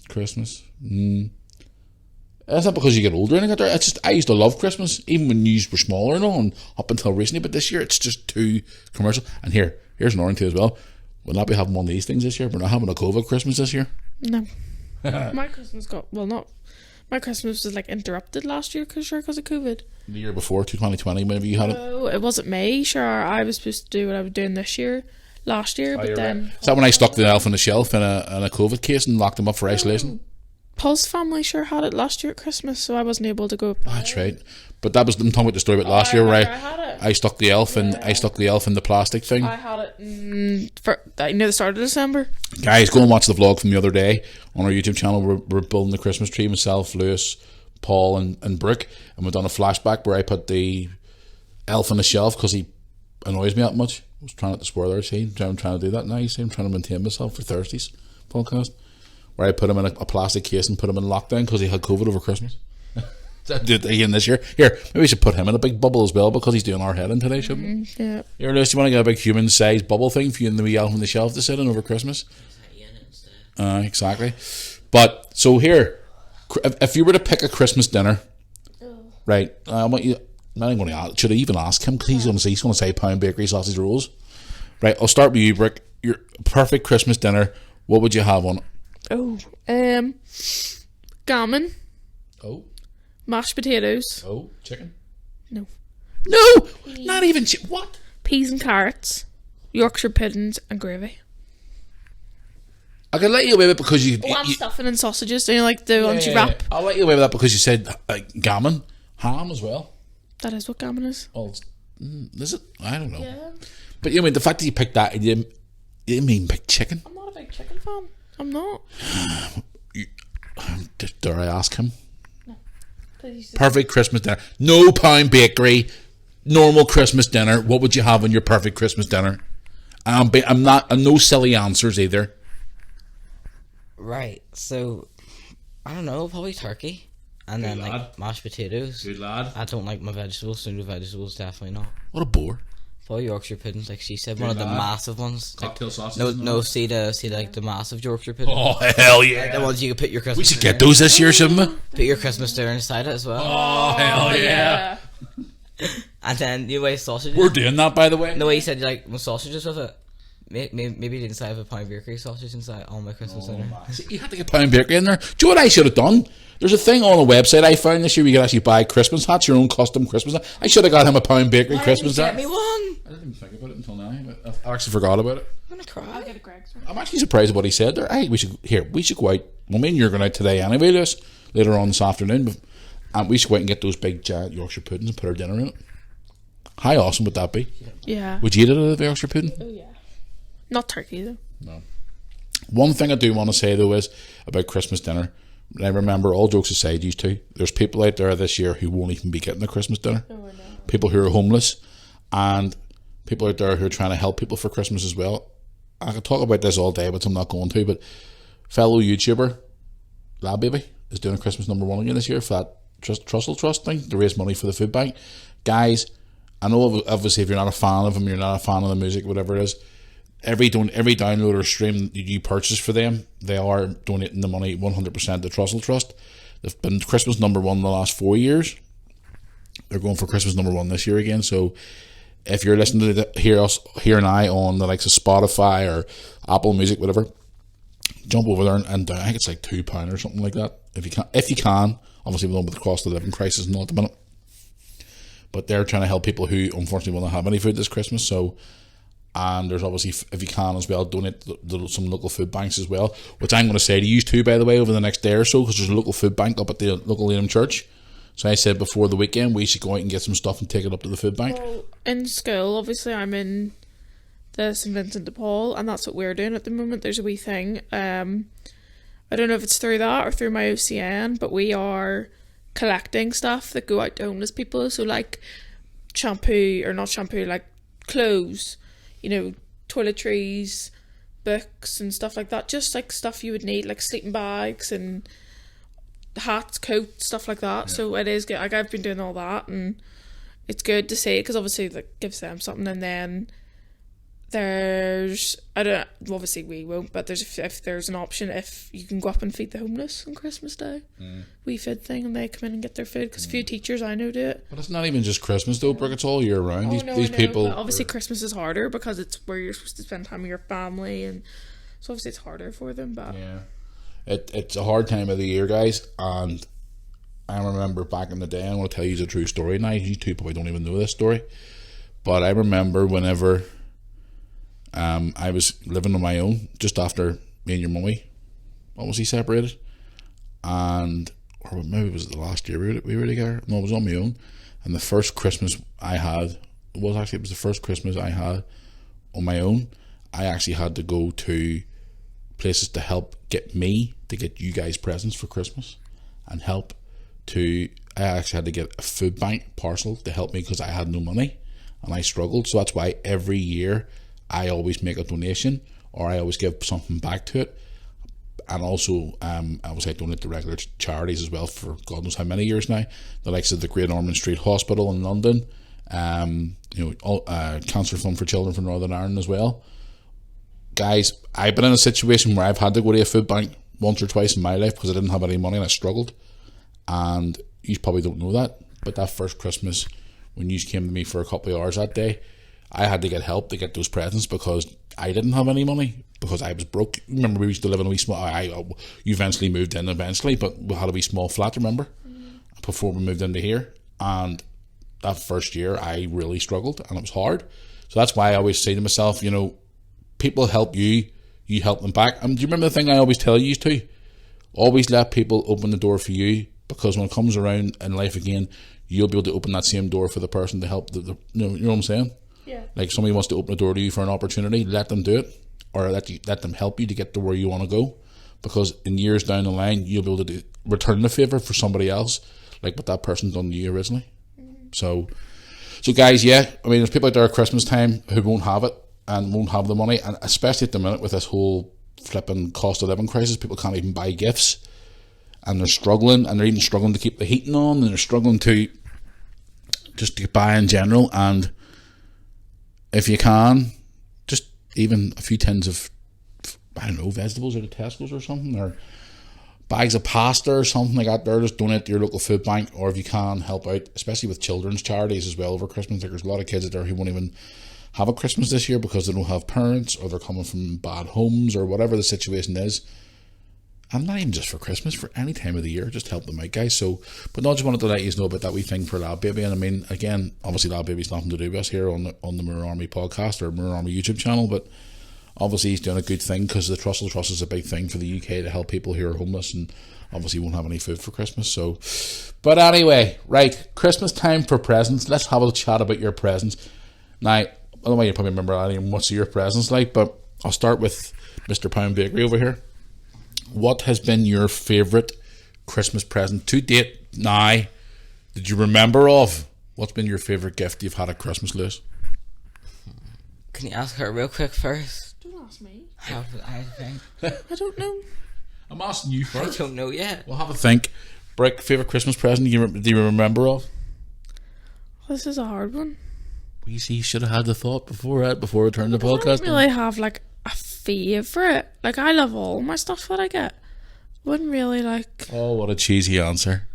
[SPEAKER 1] Christmas. It's not because you get older and it's just, I used to love Christmas, even when you were smaller and all, and up until recently, but this year it's just too commercial. And here's an orange too as well. We'll not be having one of these things this year. We're not having a COVID Christmas this year.
[SPEAKER 2] No. My Christmas My Christmas was like interrupted last year because of COVID.
[SPEAKER 1] The year before, 2020, maybe you had it.
[SPEAKER 2] Oh, it wasn't me. Sure, I was supposed to do what I was doing last year, but
[SPEAKER 1] You're
[SPEAKER 2] then
[SPEAKER 1] right. Is that when I stuck the elf on the shelf in a COVID case and locked him up for isolation?
[SPEAKER 2] Paul's family sure had it last year at Christmas, so I wasn't able to go.
[SPEAKER 1] That's right. But that was, I'm talking about the story about last year where
[SPEAKER 2] I had it.
[SPEAKER 1] I stuck the elf in the plastic thing.
[SPEAKER 2] I had it for near the start of December.
[SPEAKER 1] Guys, go and watch the vlog from the other day on our YouTube channel. We're building the Christmas tree, myself, Lewis, Paul and Brooke, and we've done a flashback where I put the elf on the shelf because he annoys me that much. I was trying not to spoil our scene. I'm trying to do that now. You see, I'm trying to maintain myself for Thursday's podcast, where I put him in a plastic case and put him in lockdown because he had COVID over Christmas. Do it again this year. Here, maybe we should put him in a big bubble as well because he's doing our head in today, shouldn't we?
[SPEAKER 2] Yeah.
[SPEAKER 1] Here, Lewis, do you want to get a big human-sized bubble thing for you and the wee elf on the shelf to sit in over Christmas? Exactly. But so here, if you were to pick a Christmas dinner, right? I want you. I'm not even going to. Should I even ask him? Because he's going to say pound bakery sausage rolls. Right. I'll start with you, Brooke. Your perfect Christmas dinner. What would you have on it?
[SPEAKER 2] Gammon,
[SPEAKER 1] Oh.
[SPEAKER 2] mashed potatoes.
[SPEAKER 1] Oh. Chicken.
[SPEAKER 2] No.
[SPEAKER 1] No. Not even. What?
[SPEAKER 2] Peas and carrots, Yorkshire puddings and gravy.
[SPEAKER 1] I can let you away with it because you.
[SPEAKER 2] I'm stuffing and sausages. Do you like the ones you wrap?
[SPEAKER 1] I'll let you away with that because you said gammon, ham as well.
[SPEAKER 2] That is what gammon is.
[SPEAKER 1] Well, is it? I don't know.
[SPEAKER 2] Yeah.
[SPEAKER 1] But you mean the fact that you picked that, you didn't mean pick chicken?
[SPEAKER 2] I'm not a big chicken fan. I'm not.
[SPEAKER 1] Dare I ask him?
[SPEAKER 2] No. Please.
[SPEAKER 1] Perfect Christmas dinner. No pound bakery. Normal Christmas dinner. What would you have on your perfect Christmas dinner? I'm no silly answers either.
[SPEAKER 3] Right, so I don't know, probably turkey. And
[SPEAKER 1] Good
[SPEAKER 3] then
[SPEAKER 1] lad.
[SPEAKER 3] like mashed potatoes.
[SPEAKER 1] Good lad.
[SPEAKER 3] I don't like my vegetables, so no vegetables, definitely not.
[SPEAKER 1] What a bore.
[SPEAKER 3] Probably Yorkshire puddings, like she said,
[SPEAKER 1] Good
[SPEAKER 3] one of the
[SPEAKER 1] lad.
[SPEAKER 3] massive ones. Like,
[SPEAKER 1] Cocktail sausage.
[SPEAKER 3] no, see like the massive Yorkshire puddings.
[SPEAKER 1] Oh hell yeah!
[SPEAKER 3] The ones you could put your Christmas.
[SPEAKER 1] We should get those this year, shouldn't we?
[SPEAKER 3] Put your Christmas dinner inside it as well.
[SPEAKER 1] Oh hell yeah!
[SPEAKER 3] And then you weigh sausages.
[SPEAKER 1] We're doing that, by the way.
[SPEAKER 3] No way you said you like sausages with it. Maybe the inside of a pound bakery sausage inside on my Christmas dinner.
[SPEAKER 1] See, you had to get pound bakery in there. Do you know what I should have done? There's a thing on a website I found this year where you can actually buy Christmas hats, your own custom Christmas hat. I should have got him a pound bakery Christmas hat.
[SPEAKER 3] Get me one.
[SPEAKER 1] I didn't even think about it until now. But I actually forgot about it.
[SPEAKER 3] I'm gonna cry.
[SPEAKER 2] I'll get a Greg's.
[SPEAKER 1] I'm actually surprised at what he said there. Hey, we should go out. Well, me and you're going out today anyway, Lewis, later on this afternoon. And we should go out and get those big giant Yorkshire puddings and put our dinner in it. How awesome would that be?
[SPEAKER 2] Yeah.
[SPEAKER 1] Would you eat it out of the Yorkshire pudding?
[SPEAKER 2] Oh yeah. Not turkey though.
[SPEAKER 1] No. One thing I do want to say though is about Christmas dinner. And I remember, all jokes aside, these two, there's people out there this year who won't even be getting a Christmas dinner.
[SPEAKER 2] Oh, I know.
[SPEAKER 1] People who are homeless, and people out there who are trying to help people for Christmas as well. I could talk about this all day, but I'm not going to. But fellow YouTuber Lab Baby is doing a Christmas #1 again this year for that Trussell Trust thing to raise money for the food bank. Guys, I know obviously if you're not a fan of them, you're not a fan of the music, whatever it is, every download or stream that you purchase for them, they are donating the money 100% to Trussell Trust. They've been Christmas #1 the last 4 years. They're going for Christmas #1 this year again. So if you're listening to hear and I on the likes of Spotify or Apple Music, whatever, jump over there and I think it's like £2 or something like that. If you can, obviously we know with the cost of living crisis and all at the minute. But they're trying to help people who unfortunately will not have any food this Christmas. So, and there's obviously, if you can as well, donate to some local food banks as well, which I'm going to say to you too, by the way, over the next day or so, because there's a local food bank up at the local Lanham Church. So I said before the weekend we should go out and get some stuff and take it up to the food bank.
[SPEAKER 2] Well, in school, obviously, I'm in the St Vincent de Paul, and that's what we're doing at the moment. There's a wee thing. I don't know if it's through that or through my OCN, but we are collecting stuff that go out to homeless people. So like like clothes, toiletries, books and stuff like that. Just like stuff you would need, like sleeping bags and hats, coats, stuff like that. Yeah. So it is good. Like I've been doing all that, and it's good to see it because obviously that gives them something. And then obviously we won't, but if there's an option, if you can go up and feed the homeless on Christmas Day, we feed thing, and they come in and get their food, because a few teachers I know do it.
[SPEAKER 1] But it's not even just Christmas though, Brooke, it's all year round. These people,
[SPEAKER 2] obviously Christmas is harder because it's where you're supposed to spend time with your family, and so obviously it's harder for them. But
[SPEAKER 1] yeah, it's a hard time of the year, guys, and I remember back in the day, I'm going to tell you a true story now. You two probably don't even know this story. But I remember whenever I was living on my own, just after me and your mummy obviously separated. And, or maybe it was the last year we were together. No, it was on my own. And the first Christmas I had, it was the first Christmas I had on my own. I actually had to go to places to help get you guys presents for Christmas, and I actually had to get a food bank parcel to help me because I had no money and I struggled. So that's why every year I always make a donation, or I always give something back to it. And also I donate to regular charities as well for God knows how many years now, the likes of the Great Ormond Street Hospital in London, Cancer Fund for Children from Northern Ireland as well. Guys, I've been in a situation where I've had to go to a food bank once or twice in my life because I didn't have any money and I struggled. And you probably don't know that, but that first Christmas when you came to me for a couple of hours that day, I had to get help to get those presents because I didn't have any money, because I was broke. Remember, we used to live in a wee small, you eventually moved in eventually, but we had a wee small flat, remember, before we moved into here. And that first year I really struggled and it was hard. So that's why I always say to myself, people help you, you help them back. And do you remember the thing I always tell you to? Always let people open the door for you, because when it comes around in life again, you'll be able to open that same door for the person to help. You know what I'm saying?
[SPEAKER 2] Yeah.
[SPEAKER 1] Like somebody wants to open a door to you for an opportunity, let them do it, or let them help you to get to where you want to go. Because in years down the line, you'll be able to return the favour for somebody else, like what that person done to you originally. So guys, yeah, I mean, there's people out there at Christmas time who won't have it and won't have the money, and especially at the minute with this whole flipping cost of living crisis, people can't even buy gifts, and they're struggling, and they're even struggling to keep the heating on, and they're struggling to just to buy in general. And if you can, just even a few tins of, I don't know, vegetables at Tesco's or something, or bags of pasta or something like that there, just donate to your local food bank. Or if you can, help out, especially with children's charities as well over Christmas. Like, there's a lot of kids out there who won't even have a Christmas this year because they don't have parents, or they're coming from bad homes, or whatever the situation is. And not even just for Christmas, for any time of the year, just help them out, guys. So, but no, I just wanted to let you know about that wee thing for Lad Baby. And I mean, again, obviously Lad Baby's nothing to do with us here on the Mirror Army podcast or Mirror Army YouTube channel, but obviously he's doing a good thing, because the Trussell Trust is a big thing for the UK to help people who are homeless and obviously won't have any food for Christmas. So, but anyway, right, Christmas time for presents. Let's have a chat about your presents. Now, I don't know why you probably remember any what's your presents like, but I'll start with Mr. Pound Bakery over here. What has been your favourite Christmas present to date now that you remember of? What's been your favourite gift you've had at Christmas, Lewis?
[SPEAKER 3] Can you ask her real quick first?
[SPEAKER 2] Don't ask me.
[SPEAKER 3] I think.
[SPEAKER 2] I don't know.
[SPEAKER 1] I'm asking you
[SPEAKER 3] I
[SPEAKER 1] first.
[SPEAKER 3] don't know yet.
[SPEAKER 1] We'll have a think. Brick, favourite Christmas present do you remember of?
[SPEAKER 2] This is a hard one.
[SPEAKER 1] We see, you should have had the thought before we turned the
[SPEAKER 2] I
[SPEAKER 1] podcast
[SPEAKER 2] don't really have like a favourite. Like, I love all my stuff that I get. Wouldn't really like.
[SPEAKER 1] Oh, what a cheesy answer.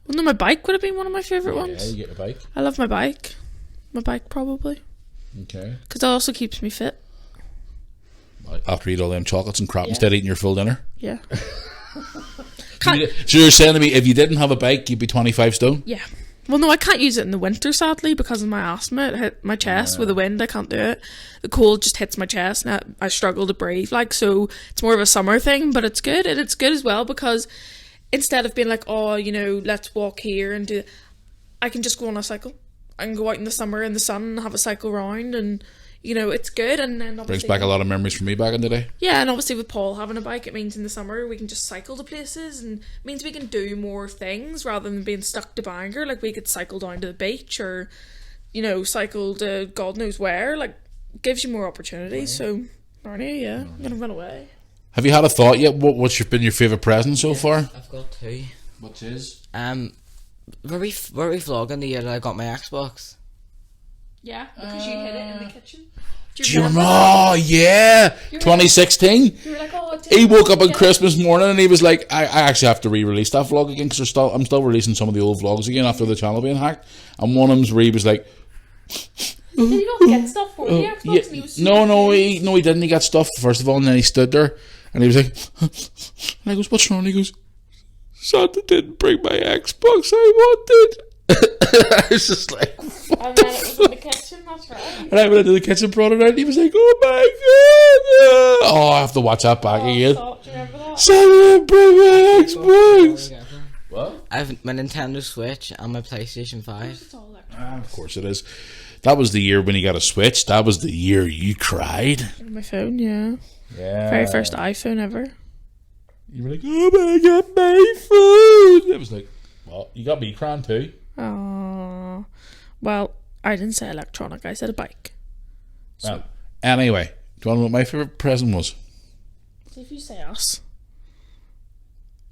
[SPEAKER 2] Well, no, my bike would have been one of my favourite ones.
[SPEAKER 1] Yeah, you get a bike.
[SPEAKER 2] I love my bike. My bike, probably.
[SPEAKER 1] Okay.
[SPEAKER 2] Because it also keeps me fit.
[SPEAKER 1] After you eat all them chocolates and crap instead of eating your full dinner.
[SPEAKER 2] Yeah.
[SPEAKER 1] So you're saying to me, if you didn't have a bike, you'd be 25 stone?
[SPEAKER 2] Yeah. Well, no, I can't use it in the winter, sadly, because of my asthma. It hit my chest with the wind. I can't do it. The cold just hits my chest, and I struggle to breathe. Like, so it's more of a summer thing, but it's good. And it's good as well, because instead of being like, oh, let's walk here and do, I can just go on a cycle. I can go out in the summer in the sun and have a cycle round, and it's good. And then
[SPEAKER 1] brings back a lot of memories for me back in the day.
[SPEAKER 2] Yeah, and obviously with Paul having a bike, it means in the summer we can just cycle to places, and it means we can do more things rather than being stuck to Bangor. Like, we could cycle down to the beach, or cycle to God knows where. Like, gives you more opportunities. So Barney, I'm gonna run away.
[SPEAKER 1] Have you had a thought yet? What's been your favourite present so far?
[SPEAKER 3] I've got two.
[SPEAKER 1] What's his?
[SPEAKER 3] Were we vlogging the year that I got my Xbox?
[SPEAKER 2] Yeah, because you hid it in the kitchen.
[SPEAKER 1] Do you remember? Oh, yeah. 2016.
[SPEAKER 2] You were like, oh,
[SPEAKER 1] he woke up on Christmas morning and he was like, I actually have to re-release that vlog again, because I'm still releasing some of the old vlogs again after the channel being hacked. And one of them's where he was like,
[SPEAKER 2] did he not get stuff for the Xbox?
[SPEAKER 1] Yeah.
[SPEAKER 2] And he was
[SPEAKER 1] No, he didn't. He got stuff first of all, and then he stood there and he was like, and I goes, what's wrong? And he goes, Santa didn't bring my Xbox I wanted. I was just like,
[SPEAKER 2] And then it was in the kitchen, that's right.
[SPEAKER 1] and I went into the kitchen, brought it out, and he was like, oh my god. Oh, I have to watch that back again.
[SPEAKER 2] Stop, do you remember that?
[SPEAKER 1] Santa didn't bring my Xbox. What?
[SPEAKER 3] I have my Nintendo Switch and my PlayStation 5.
[SPEAKER 2] It's all electronic.
[SPEAKER 1] Of course it is. That was the year when he got a Switch. That was the year you cried.
[SPEAKER 2] My phone, yeah.
[SPEAKER 1] Yeah.
[SPEAKER 2] Very first iPhone ever.
[SPEAKER 1] You were like, oh my god, my phone. It was like, well, you got me crying too.
[SPEAKER 2] Oh, well, I didn't say electronic. I said a bike.
[SPEAKER 1] Well, anyway, do you want to know what my favourite present was?
[SPEAKER 2] So if you say us,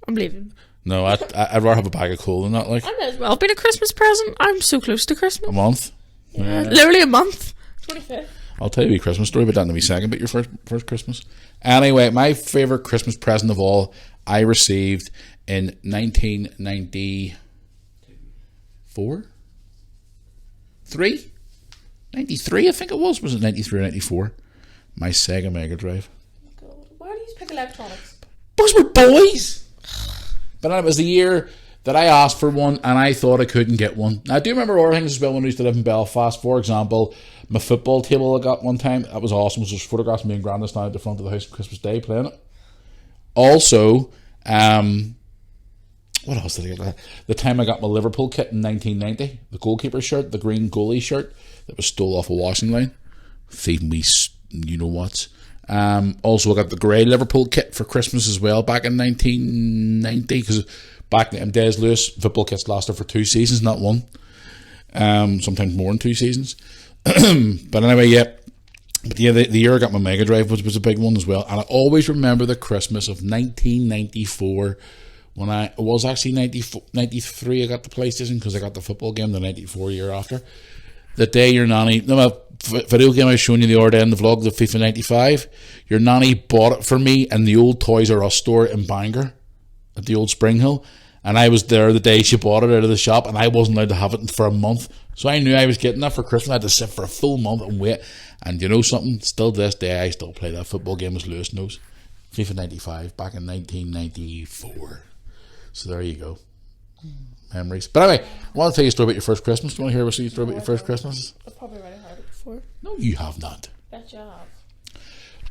[SPEAKER 2] I'm leaving.
[SPEAKER 1] No, I'd rather have a bag of coal than that, like.
[SPEAKER 2] I may as well have been a Christmas present. I'm so close to Christmas.
[SPEAKER 1] A month.
[SPEAKER 2] Yeah, literally a month. 25th.
[SPEAKER 1] I'll tell you a Christmas story about that in a wee second, but your first Christmas. Anyway, my favourite Christmas present of all, I received in 1994? 93, I think it was. Was it 93 or 94? My Sega Mega Drive.
[SPEAKER 2] God, why do you pick electronics?
[SPEAKER 1] Because we're boys! But it was the year that I asked for one and I thought I couldn't get one. Now, I do remember other things as well when I used to live in Belfast. For example, my football table I got one time. That was awesome. It was just photographs of me and Grandad standing at the front of the house on Christmas Day playing it. Also, what else did I get? The time I got my Liverpool kit in 1990, the goalkeeper shirt, the green goalie shirt that was stole off a washing line. Thieving me, you know what. Also, I got the grey Liverpool kit for Christmas as well back in 1990 because back in days, Lewis, football kits lasted for 2 seasons, not one. Sometimes more than 2 seasons. But anyway, yeah. But yeah, the year I got my Mega Drive was a big one as well. And I always remember the Christmas of 1994 when it was actually 93 I got the PlayStation because I got the football game the 94 year after. The day your nanny, no, video game I was showing you the other day in the vlog, the FIFA 95, your nanny bought it for me in the old Toys R Us store in Bangor at the old Spring Hill. And I was there the day she bought it out of the shop and I wasn't allowed to have it for a month. So I knew I was getting that for Christmas. I had to sit for a full month and wait. And you know something? Still to this day, I still play that football game as Lewis knows. FIFA 95 back in 1994. So there you go. Memories. But anyway, I want to tell you a story about your first Christmas. Do you want to hear a story about your first Christmas?
[SPEAKER 2] I've probably already heard it before.
[SPEAKER 1] No, you have not.
[SPEAKER 2] Bet you have.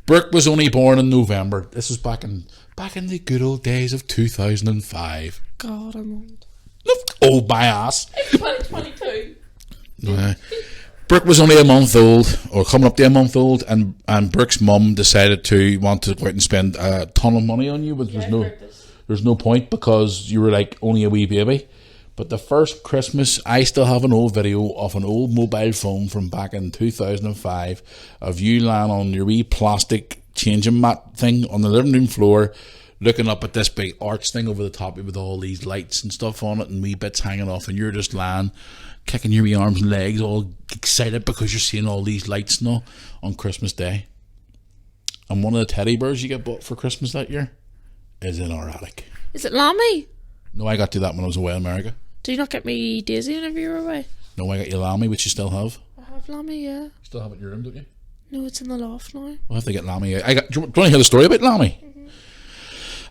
[SPEAKER 1] Brooke was only born in November. This was back in the good old days of 2005.
[SPEAKER 2] God, I'm old.
[SPEAKER 1] Oh, my ass.
[SPEAKER 2] It's 2022.
[SPEAKER 1] Brooke was only a month old, or coming up to a month old, and Brooke's mum decided to want to go out and spend a ton of money on you, but there's no point because you were like only a wee baby. But the first Christmas, I still have an old video of an old mobile phone from back in 2005 of you lying on your wee plastic changing mat thing on the living room floor, looking up at this big arch thing over the top with all these lights and stuff on it and wee bits hanging off, and you're just lying, kicking your wee arms and legs, all excited because you're seeing all these lights and all on Christmas Day. And one of the teddy bears you get bought for Christmas that year is in our attic.
[SPEAKER 2] Is it Lammy?
[SPEAKER 1] No, I got you that when I was away in America.
[SPEAKER 2] Did you not get me Daisy whenever you were away?
[SPEAKER 1] No, I got you Lammy, which you still have.
[SPEAKER 2] I have Lammy, yeah.
[SPEAKER 1] You still have it in your room, don't you?
[SPEAKER 2] No, it's in the loft now.
[SPEAKER 1] We'll have to get Lammy. Do you want to hear the story about Lammy?
[SPEAKER 2] Mm-hmm.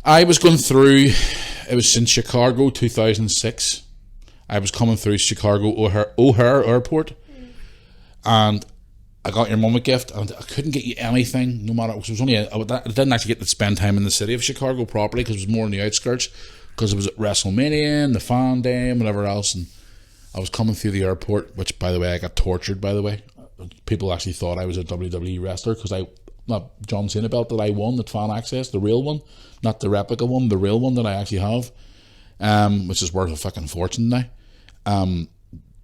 [SPEAKER 1] I was going through, it was in Chicago 2006. I was coming through Chicago O'Hare Airport, and I got your mum a gift, and I couldn't get you anything, no matter. It was only I didn't actually get to spend time in the city of Chicago properly because it was more on the outskirts, because it was at WrestleMania and the Fan Day and whatever else. And I was coming through the airport, which, by the way, I got tortured. By the way, people actually thought I was a WWE wrestler because not John Cena belt that I won at Fan Access, the real one, not the replica one, the real one that I actually have, which is worth a fucking fortune now.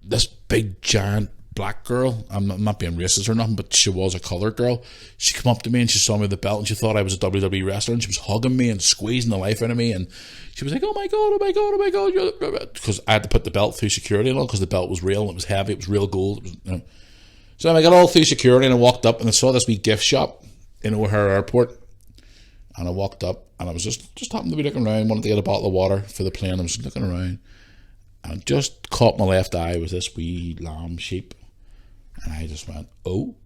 [SPEAKER 1] This big giant black girl, I'm not being racist or nothing, but she was a coloured girl. She came up to me and she saw me with the belt and she thought I was a WWE wrestler, and she was hugging me and squeezing the life out of me, and she was like, oh my god, because I had to put the belt through security and all, because the belt was real and it was heavy, it was real gold, So I got all through security and I walked up and I saw this wee gift shop in O'Hare Airport, and I walked up and I was just happened to be looking around, wanted to get a bottle of water for the plane. I was looking around and just caught my left eye with this wee lamb sheep, and I just went, oh,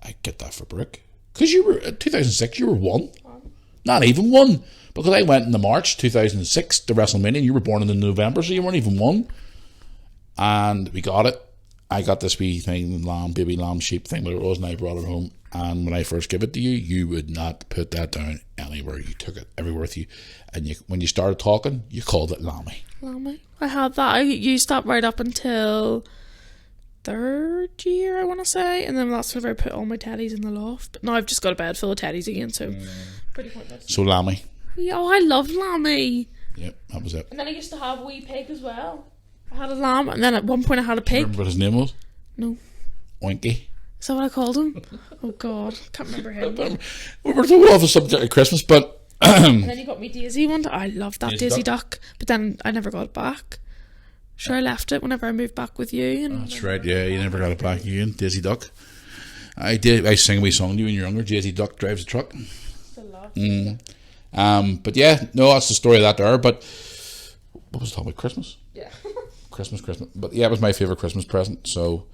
[SPEAKER 1] I get that for Brooke, because you were, in 2006 you were 1, not even 1, Because I went in the March 2006 to WrestleMania, and you were born in the November, so you weren't even one. And we got it. I got this wee thing, baby lamb sheep thing, whatever it was, and I brought it home. And when I first gave it to you, you would not put that down anywhere. You took it everywhere with you. And when you started talking, you called it Lammy.
[SPEAKER 2] Lammy. I had that. I used that right up until 3rd year, I want to say. And then that's whenever I put all my teddies in the loft. But now I've just got a bed full of teddies again, so pretty pointless.
[SPEAKER 1] So Lammy.
[SPEAKER 2] Yeah, I love Lammy.
[SPEAKER 1] Yep, that was it.
[SPEAKER 2] And then I used to have a wee pig as well. I had a lamb, and then at one point I had a pig.
[SPEAKER 1] Remember what his name was?
[SPEAKER 2] No.
[SPEAKER 1] Oinky.
[SPEAKER 2] Is that what I called him? Oh God, can't remember him.
[SPEAKER 1] We were talking off the subject of Christmas, but
[SPEAKER 2] and then you got me Daisy one. I loved that
[SPEAKER 1] Daisy
[SPEAKER 2] Daisy duck, but then I never got it back. Sure, I left it whenever I moved back with you. And
[SPEAKER 1] that's right. Yeah, you never got it back again. Daisy Duck. I did. I sang a wee song to you when you were younger. Daisy Duck drives a truck.
[SPEAKER 2] Still love.
[SPEAKER 1] But yeah, no, that's the story of that there. But what was it talking about? Christmas.
[SPEAKER 2] Yeah.
[SPEAKER 1] Christmas. But yeah, it was my favourite Christmas present. So,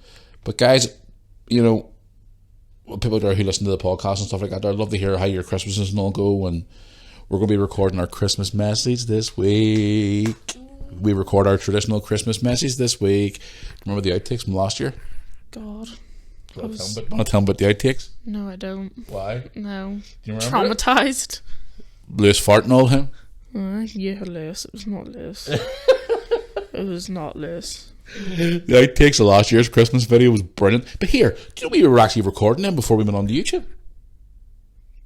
[SPEAKER 1] but guys, you know, people there who listen to the podcast and stuff like that, I'd love to hear how your Christmases and all go. And we're going to be recording our Christmas message this week. We record our traditional Christmas message this week. Remember the outtakes from last year?
[SPEAKER 2] God.
[SPEAKER 1] Want to tell them about the outtakes?
[SPEAKER 2] No, I don't.
[SPEAKER 1] Why?
[SPEAKER 2] No.
[SPEAKER 1] Do you remember
[SPEAKER 2] Traumatized.
[SPEAKER 1] Lewis farting all him?
[SPEAKER 2] Yeah, Lewis. It was not Lewis. It was not Lewis.
[SPEAKER 1] The outtakes of last year's Christmas video was brilliant. But here, do you know we were actually recording them before we went on to YouTube?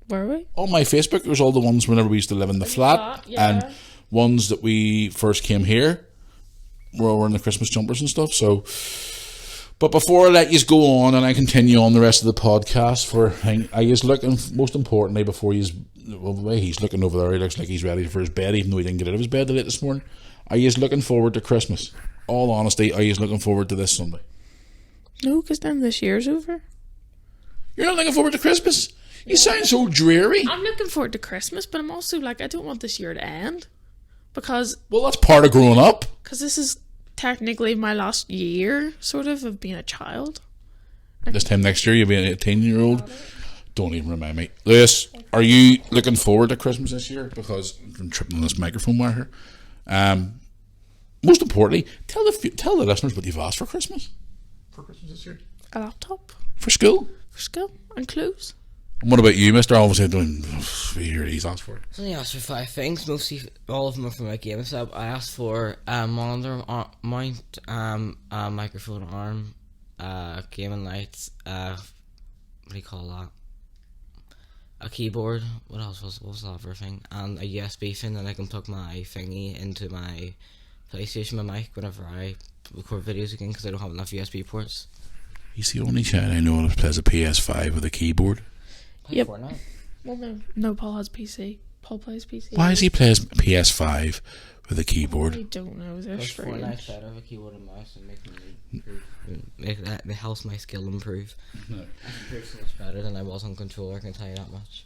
[SPEAKER 2] Were we?
[SPEAKER 1] On my Facebook, there was all the ones whenever we used to live in the flat.
[SPEAKER 2] Yeah.
[SPEAKER 1] And ones that we first came here were wearing the Christmas jumpers and stuff. So, but before I let you go on and I continue on the rest of the podcast, I is looking, most importantly, before the way he's looking over there, he looks like he's ready for his bed, even though he didn't get out of his bed late this morning. Are you looking forward to Christmas? All honesty, are you looking forward to this Sunday?
[SPEAKER 2] No, because then this year's over.
[SPEAKER 1] You're not looking forward to Christmas? You sound so dreary.
[SPEAKER 2] I'm looking forward to Christmas, but I'm also like, I don't want this year to end. Because...
[SPEAKER 1] Well, that's part of growing up.
[SPEAKER 2] Because this is technically my last year, sort of being a child.
[SPEAKER 1] This time next year, you'll be an 18-year-old. Don't even remind me. Lewis, are you looking forward to Christmas this year? Because I'm tripping on this microphone wire here. Most importantly, tell the listeners what you've asked for Christmas. For Christmas this year?
[SPEAKER 2] A laptop.
[SPEAKER 1] For school?
[SPEAKER 2] For school. And clothes.
[SPEAKER 1] And what about you, Mr. Obviously, I don't hear he's asked for.
[SPEAKER 3] I only asked for 5 things. Mostly, all of them are for my gaming setup. I asked for a monitor mount, a microphone arm, gaming lights, what do you call that? A keyboard. What else was that other thing? And a USB thing that I can plug my thingy into my PlayStation, my mic, whenever I record videos again, because I don't have enough USB ports.
[SPEAKER 1] He's the only child I know that plays a PS5 with a keyboard.
[SPEAKER 2] Yep.
[SPEAKER 3] Fortnite?
[SPEAKER 2] Well, no, Paul has PC. Paul plays PC.
[SPEAKER 1] Why does he play PS5 with a
[SPEAKER 2] I
[SPEAKER 1] keyboard?
[SPEAKER 2] don't know. They're
[SPEAKER 3] Because Fortnite's
[SPEAKER 2] strange.
[SPEAKER 3] better with a keyboard and mouse and it helps my skill improve.
[SPEAKER 1] No.
[SPEAKER 3] I can so much better than I was on controller, I can tell you that much.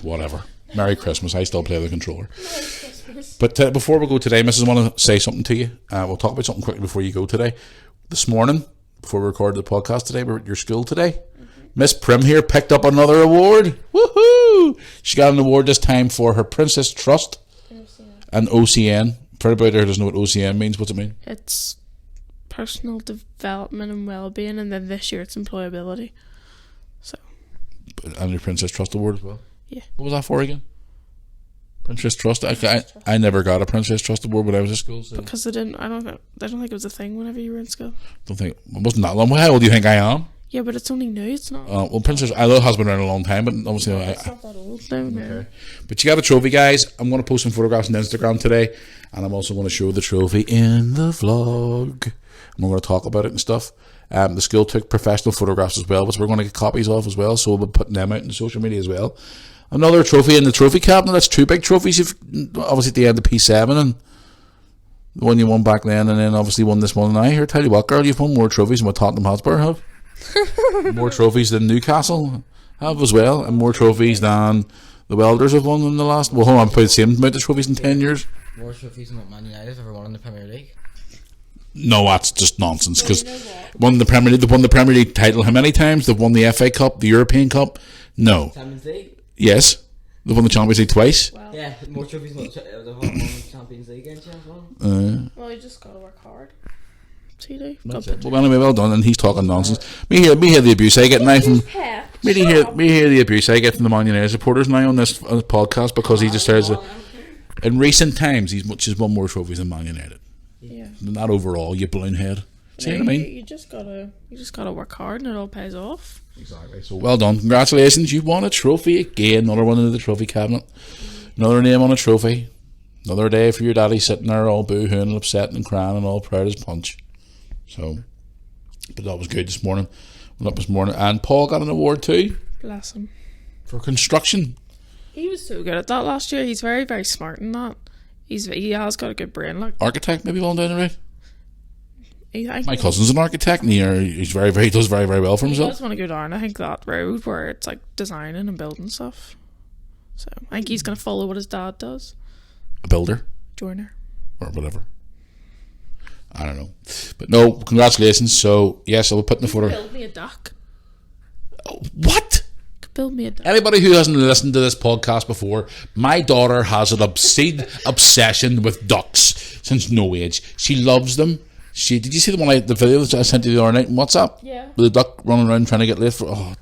[SPEAKER 1] Whatever. Merry Christmas. I still play the controller. But before we go today, Mrs. I want to say something to you. We'll talk about something quickly before you go today. This morning, before we recorded the podcast today, we were at your school today. Miss Prim here picked up another award. Woohoo! She got an award this time for her Princess Trust and OCN. For anybody who doesn't know what OCN means, what's it mean?
[SPEAKER 2] It's personal development and well-being, and then this year it's employability. So.
[SPEAKER 1] And your Princess Trust award as well?
[SPEAKER 2] Yeah.
[SPEAKER 1] What was that for again? Princess Trust? I never got a Princess Trust award when I was at school. So.
[SPEAKER 2] Because I don't think it was a thing whenever you were in school.
[SPEAKER 1] Don't think it wasn't that long. How old do you think I am?
[SPEAKER 2] Yeah, but it's only new. It's not.
[SPEAKER 1] Well, Princess I know it has been around a long time, but obviously
[SPEAKER 2] It's not that old now. No.
[SPEAKER 1] Okay. But you got a trophy, guys. I'm going to post some photographs on Instagram today, and I'm also going to show the trophy in the vlog. And we're going to talk about it and stuff. The school took professional photographs as well, which we're going to get copies of as well, so we'll be putting them out on social media as well. Another trophy in the trophy cabinet. That's 2 big trophies. You've obviously at the end of P7 and the one you won back then, and then obviously won this one. And I tell you what, girl, you've won more trophies than what Tottenham Hotspur have. More trophies than Newcastle have as well, and more trophies than the Welders have won in the last. Well, hold on, played the same amount of trophies in 10 years.
[SPEAKER 3] More trophies than what Man United have ever won in the Premier League.
[SPEAKER 1] No, that's just nonsense. Because won the Premier League, they've won the Premier League title how many times? They've won the FA Cup, the European Cup. No.
[SPEAKER 3] Champions League.
[SPEAKER 1] Yes, They won the Champions League twice.
[SPEAKER 2] Well,
[SPEAKER 3] Yeah, more trophies than the Champions League against you as well.
[SPEAKER 2] well, you just gotta work hard. So you do.
[SPEAKER 1] That's it. Well, anyway, well done. And he's talking nonsense. Me hear the abuse I get now from. Me hear the abuse I get from the Man United supporters now on this podcast because he just says that in recent times he's won more trophies than Man United.
[SPEAKER 2] Yeah.
[SPEAKER 1] Not overall, you balloon head. See what I mean?
[SPEAKER 2] You just gotta work hard and it all pays off.
[SPEAKER 1] Exactly. So well done. Congratulations. You won a trophy again. Another one in the trophy cabinet. Another name on a trophy. Another day for your daddy sitting there all boo-hooing and upset and crying and all proud as punch. So, but that was good this morning. Went up this morning. And Paul got an award too.
[SPEAKER 2] Bless him.
[SPEAKER 1] For construction.
[SPEAKER 2] He was so good at that last year. He's very, very smart in that. He has got a good brain. Like
[SPEAKER 1] Architect, maybe well down the right.
[SPEAKER 2] I
[SPEAKER 1] My cousin's an architect, and he does very, very well for
[SPEAKER 2] He
[SPEAKER 1] himself.
[SPEAKER 2] does want to go down, I think, that road where it's like designing and building stuff. So I think he's going to follow what his dad does.
[SPEAKER 1] A builder
[SPEAKER 2] Joiner.
[SPEAKER 1] or whatever. I don't know, but no, congratulations. So yes, I will put in the photo.
[SPEAKER 2] Build me a duck.
[SPEAKER 1] What?
[SPEAKER 2] Build me a duck.
[SPEAKER 1] Anybody who hasn't listened to this podcast before, my daughter has an obsession with ducks since no age. She loves them. Did you see the video that I sent you the other night on WhatsApp?
[SPEAKER 2] Yeah.
[SPEAKER 1] With the duck running around trying to get late for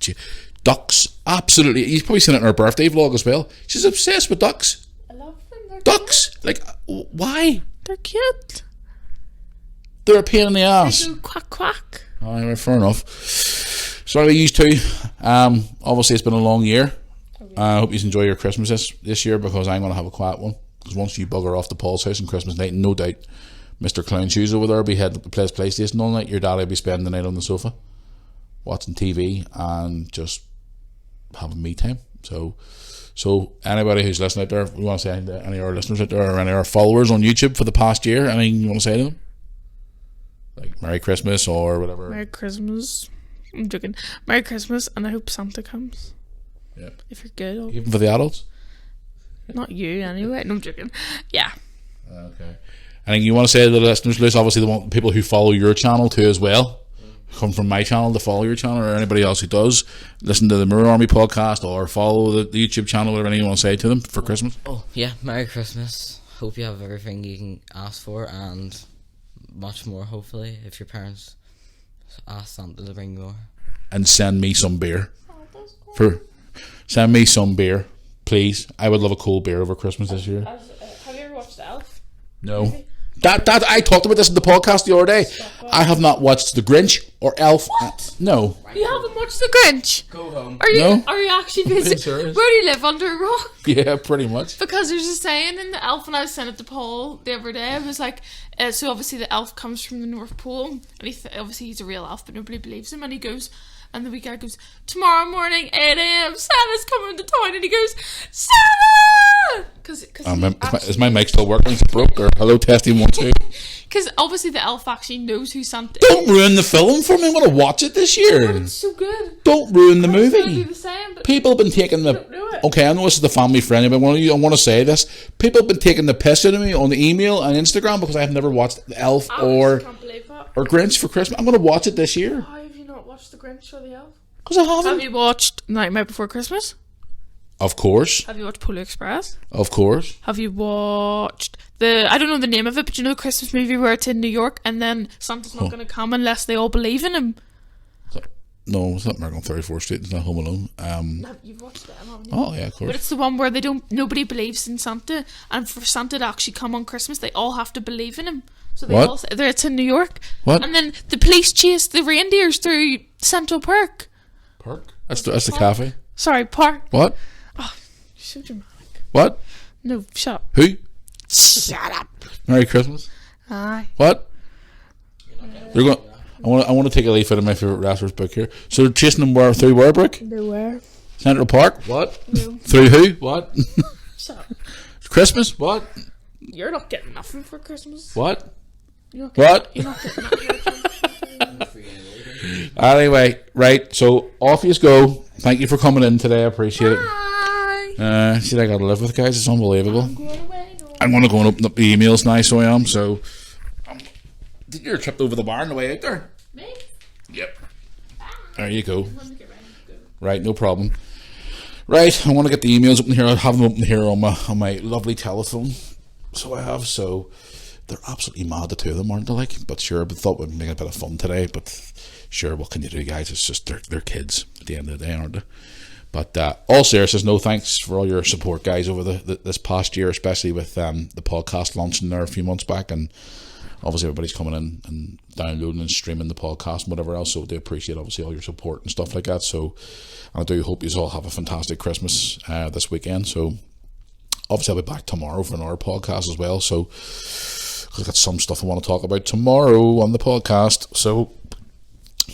[SPEAKER 1] ducks. Absolutely. You've probably seen it in her birthday vlog as well. She's obsessed with ducks.
[SPEAKER 2] I love them. They're
[SPEAKER 1] Ducks. Like, why?
[SPEAKER 2] They're cute.
[SPEAKER 1] They're a pain in the
[SPEAKER 2] They
[SPEAKER 1] ass.
[SPEAKER 2] go quack quack.
[SPEAKER 1] Alright, fair enough. So anyway, you two. Obviously it's been a long year. I hope you enjoy your Christmas this year because I'm going to have a quiet one. Because once you bugger off to Paul's house on Christmas night, no doubt Mr. Clown Shoes over there will be heading up to play PlayStation all night. Your daddy will be spending the night on the sofa watching TV and just having me time. So anybody who's listening out there, we want to say to any of our listeners out there or any of our followers on YouTube for the past year, anything you want to say to them? Like Merry Christmas or whatever.
[SPEAKER 2] Merry Christmas. I'm joking. Merry Christmas, and I hope Santa comes.
[SPEAKER 1] Yeah.
[SPEAKER 2] If you're good.
[SPEAKER 1] Even for the adults?
[SPEAKER 2] Not you, anyway. No, I'm joking. Yeah.
[SPEAKER 1] Okay. Anything you want to say to the listeners, Luis? Obviously, the people who follow your channel too as well. Come from my channel to follow your channel, or anybody else who does listen to the Mirror Army podcast or follow the YouTube channel, whatever you want to say to them for Christmas.
[SPEAKER 3] Oh yeah, Merry Christmas. Hope you have everything you can ask for and much more. Hopefully, if your parents ask Santa to bring you more.
[SPEAKER 1] And send me some beer.
[SPEAKER 2] Oh,
[SPEAKER 1] Send me some beer, please. I would love a cool beer over Christmas this year.
[SPEAKER 2] Have you ever watched Elf?
[SPEAKER 1] No. That I talked about this in the podcast the other day. I have not watched The Grinch or Elf.
[SPEAKER 2] What?
[SPEAKER 1] No.
[SPEAKER 2] You haven't watched The Grinch?
[SPEAKER 3] Go home.
[SPEAKER 2] Are you actually busy?
[SPEAKER 1] serious?
[SPEAKER 2] Where do you live, under a rock?
[SPEAKER 1] Yeah, pretty much.
[SPEAKER 2] Because there's a saying in the Elf, and I was saying it to Paul the other day. It was like, so obviously the elf comes from the North Pole, and obviously he's a real elf, but nobody believes him. And he goes, and the wee guy goes, tomorrow morning 8 a.m. Santa's coming to town, and he goes, Santa!
[SPEAKER 1] Is my mic still working? Is it broke? Or hello, testing 1 2.
[SPEAKER 2] Because obviously the elf actually knows who Santa
[SPEAKER 1] Don't
[SPEAKER 2] is.
[SPEAKER 1] ruin the film for me. I want to watch it this year.
[SPEAKER 2] It's so good.
[SPEAKER 1] Don't ruin the
[SPEAKER 2] I was gonna
[SPEAKER 1] movie.
[SPEAKER 2] do the same, but
[SPEAKER 1] People have been taking the.
[SPEAKER 2] don't do it.
[SPEAKER 1] Okay, I know this is the family friendly, but I want to say this. People have been taking the piss out of me on the email and Instagram because I have never watched Elf
[SPEAKER 2] I
[SPEAKER 1] or
[SPEAKER 2] just can't believe that.
[SPEAKER 1] Grinch for Christmas. I'm going to watch it this year
[SPEAKER 2] Why have you not watched The Grinch or the Elf?
[SPEAKER 1] because I haven't.
[SPEAKER 2] Have you watched Nightmare Before Christmas?
[SPEAKER 1] Of course,
[SPEAKER 2] Have you watched Polar Express?
[SPEAKER 1] of course.
[SPEAKER 2] Have you watched I don't know the name of it, but you know the Christmas movie where it's in New York and then Santa's not going to come unless they all believe in him?
[SPEAKER 1] No, it's not American 34th Street. It's not Home Alone.
[SPEAKER 2] You've watched it, haven't you?
[SPEAKER 1] Oh yeah, of
[SPEAKER 2] But
[SPEAKER 1] course.
[SPEAKER 2] it's the one where nobody believes in Santa, and for Santa to actually come on Christmas, they all have to believe in him. So they
[SPEAKER 1] What?
[SPEAKER 2] all it's in New York.
[SPEAKER 1] What?
[SPEAKER 2] And then the police chase the reindeers through Central Park.
[SPEAKER 1] Park. That's the cafe.
[SPEAKER 2] Sorry, Park.
[SPEAKER 1] What?
[SPEAKER 2] So dramatic.
[SPEAKER 1] What?
[SPEAKER 2] No, shut up.
[SPEAKER 1] Who?
[SPEAKER 2] Shut up.
[SPEAKER 1] Merry Christmas.
[SPEAKER 2] Aye.
[SPEAKER 1] What? They're going. I want to take a leaf out of my favorite rapper's book here. So they're chasing them through where, Brooke?
[SPEAKER 2] Nowhere.
[SPEAKER 1] Central Park. What?
[SPEAKER 2] No.
[SPEAKER 1] Through who? What?
[SPEAKER 2] Shut up.
[SPEAKER 1] Christmas. What?
[SPEAKER 2] You're not getting nothing for Christmas.
[SPEAKER 1] What?
[SPEAKER 2] You're not
[SPEAKER 1] What?
[SPEAKER 2] You're not getting nothing.
[SPEAKER 1] Anyway, right. So off you go. Thank you for coming in today. I appreciate it.
[SPEAKER 2] Bye.
[SPEAKER 1] See, I got to live with guys. It's unbelievable.
[SPEAKER 2] I'm going away. No.
[SPEAKER 1] I'm going to go and open up the emails now. So I am. So did you tripped over the bar on the way out there?
[SPEAKER 2] Me?
[SPEAKER 1] Yep. There you go.
[SPEAKER 2] Let me get ready to go.
[SPEAKER 1] Right, no problem. Right, I want to get the emails open here. I have them open here on my lovely telephone. So I have, so they're absolutely mad, the two of them, aren't they? Like, but sure, but thought we'd make a bit of fun today. But sure, what can you do, guys? It's just they're kids at the end of the day, aren't they? But all seriousness, no thanks for all your support, guys, over this past year, especially with the podcast launching there a few months back, and obviously everybody's coming in and downloading and streaming the podcast and whatever else. So I do appreciate obviously all your support and stuff like that. So I do hope you all have a fantastic Christmas this weekend. So obviously I'll be back tomorrow for another podcast as well. So I've got some stuff I want to talk about tomorrow on the podcast. So,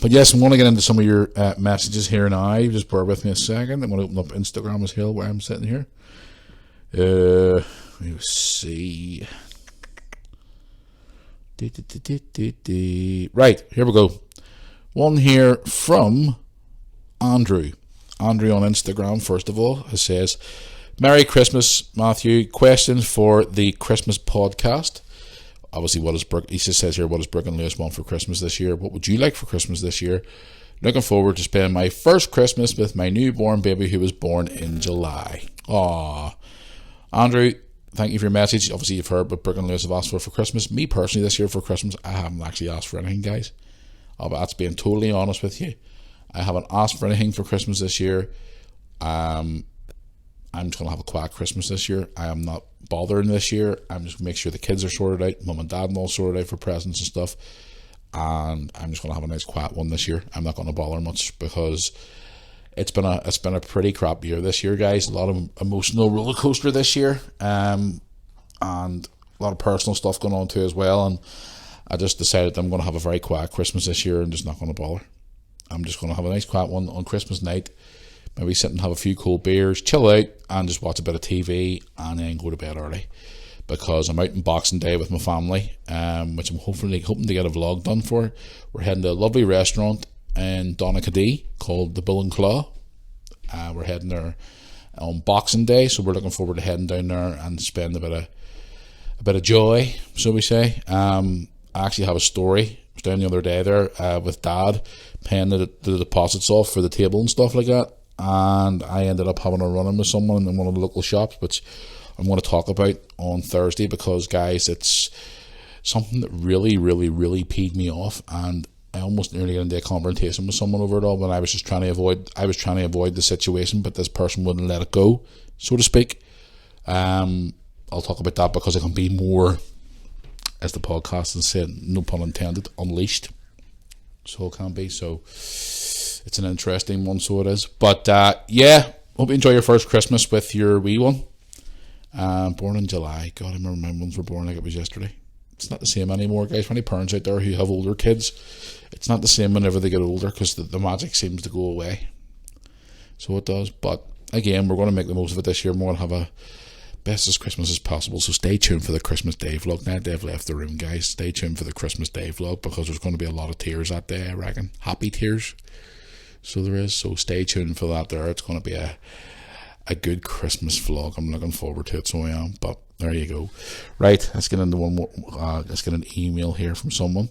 [SPEAKER 1] but yes, I'm going to get into some of your messages here now. Just bear with me a second. I'm going to open up Instagram as well where I'm sitting here. Let me see. Right, here we go. One here from Andrew. Andrew on Instagram, first of all, it says, Merry Christmas, Matthew. Questions for the Christmas podcast. Obviously, he just says here, what does Brooke and Luis want for Christmas this year? What would you like for Christmas this year? Looking forward to spending my first Christmas with my newborn baby who was born in July. Aww. Andrew, thank you for your message. Obviously, you've heard what Brooke and Luis have asked for Christmas. Me personally, this year for Christmas, I haven't actually asked for anything, guys. But that's being totally honest with you. I haven't asked for anything for Christmas this year. I'm just going to have a quiet Christmas this year. I am not bothering this year. I'm just going to make sure the kids are sorted out, mum and dad and all sorted out for presents and stuff. And I'm just going to have a nice quiet one this year. I'm not going to bother much because it's been a pretty crap year this year, guys. A lot of emotional roller coaster this year, and a lot of personal stuff going on too as well. And I just decided I'm going to have a very quiet Christmas this year and just not going to bother. I'm just going to have a nice quiet one on Christmas night. Maybe sit and have a few cold beers, chill out, and just watch a bit of TV, and then go to bed early. Because I'm out on Boxing Day with my family, which I'm hoping to get a vlog done for. We're heading to a lovely restaurant in Donaghadee called the Bull and Claw. We're heading there on Boxing Day, so we're looking forward to heading down there and spend a bit of joy, so we say. I actually have a story. I was down the other day there with Dad, paying the deposits off for the table and stuff like that. And I ended up having a run-in with someone in one of the local shops, which I'm going to talk about on Thursday, because, guys, it's something that really, really, really peed me off, and I almost nearly got into a confrontation with someone over it all. When I was trying to avoid the situation, but this person wouldn't let it go, so to speak. I'll talk about that because it can be more, as the podcast has said, no pun intended, unleashed. So it can be. So it's an interesting one, so it is. But yeah, hope you enjoy your first Christmas with your wee one. Born in July. God, I remember my ones were born like it was yesterday. It's not the same anymore, guys. For any parents out there who have older kids, it's not the same whenever they get older, because the magic seems to go away. So it does. But again, we're going to make the most of it this year. We're going to have a best as Christmas as possible. So stay tuned for the Christmas Day vlog. Now they've left the room, guys. Stay tuned for the Christmas Day vlog, because there's going to be a lot of tears that day, I reckon. Happy tears. So there is. So stay tuned for that there. It's going to be a good Christmas vlog. I'm looking forward to it, so I am. But there you go. Right, let's get into one more. Let's get an email here from someone.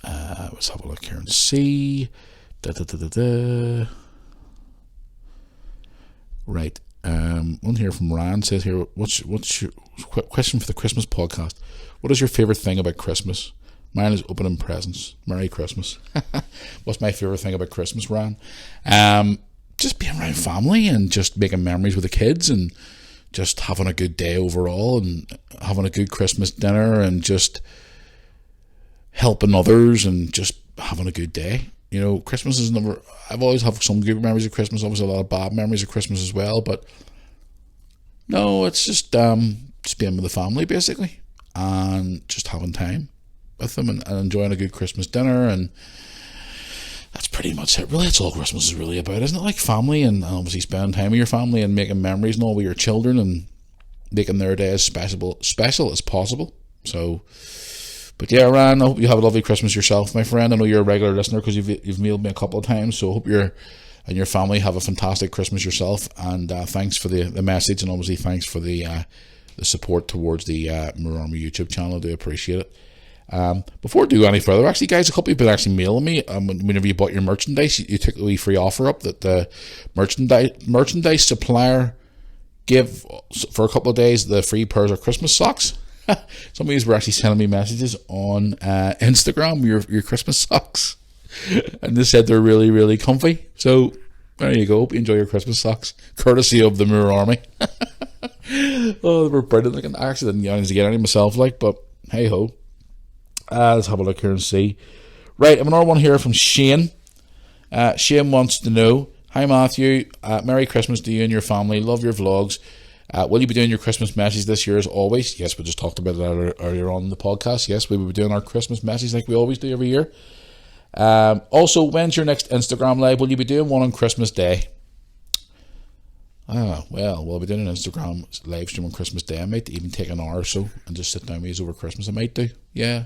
[SPEAKER 1] Let's have a look here and see. Right. One here from Ryan says here, what's your question for the Christmas podcast? What is your favourite thing about Christmas? Mine is opening presents. Merry Christmas. What's my favourite thing about Christmas, Ryan? Just being around family and just making memories with the kids, and just having a good day overall, and having a good Christmas dinner, and just helping others, and just having a good day. You know, Christmas is never... I've always had some good memories of Christmas, obviously a lot of bad memories of Christmas as well, but no, it's just being with the family, basically, and just having time with them, and enjoying a good Christmas dinner, and that's pretty much it. Really, that's all Christmas is really about, isn't it? Like family, and obviously spending time with your family, and making memories and all with your children, and making their day as special as possible. So... But yeah, Ryan, I hope you have a lovely Christmas yourself, my friend. I know you're a regular listener because you've mailed me a couple of times, so I hope you and your family have a fantastic Christmas yourself. And thanks for the message, and obviously thanks for the support towards the Mararma YouTube channel. I do appreciate it. Before I do any further, actually, guys, a couple of people actually mailing me. Whenever you bought your merchandise, you took a wee free offer up that the merchandise supplier give for a couple of days the free pairs of Christmas socks. Some of you were actually sending me messages on Instagram, your Christmas socks, and they said they're really, really comfy. So there you go. Hope you enjoy your Christmas socks, courtesy of the Moore Army. Oh, they were brilliant. I actually didn't get to get any myself, but hey ho. Let's have a look here and see. Right, I have another one here from Shane. Shane wants to know, hi Matthew, Merry Christmas to you and your family. Love your vlogs. Will you be doing your Christmas message this year as always? Yes, we just talked about it earlier on the podcast. Yes, we will be doing our Christmas message like we always do every year. Also, when's your next Instagram live? Will you be doing one on Christmas Day? Well, we'll be doing an Instagram live stream on Christmas Day. I might even take an hour or so and just sit down with you over Christmas. I might do. Yeah,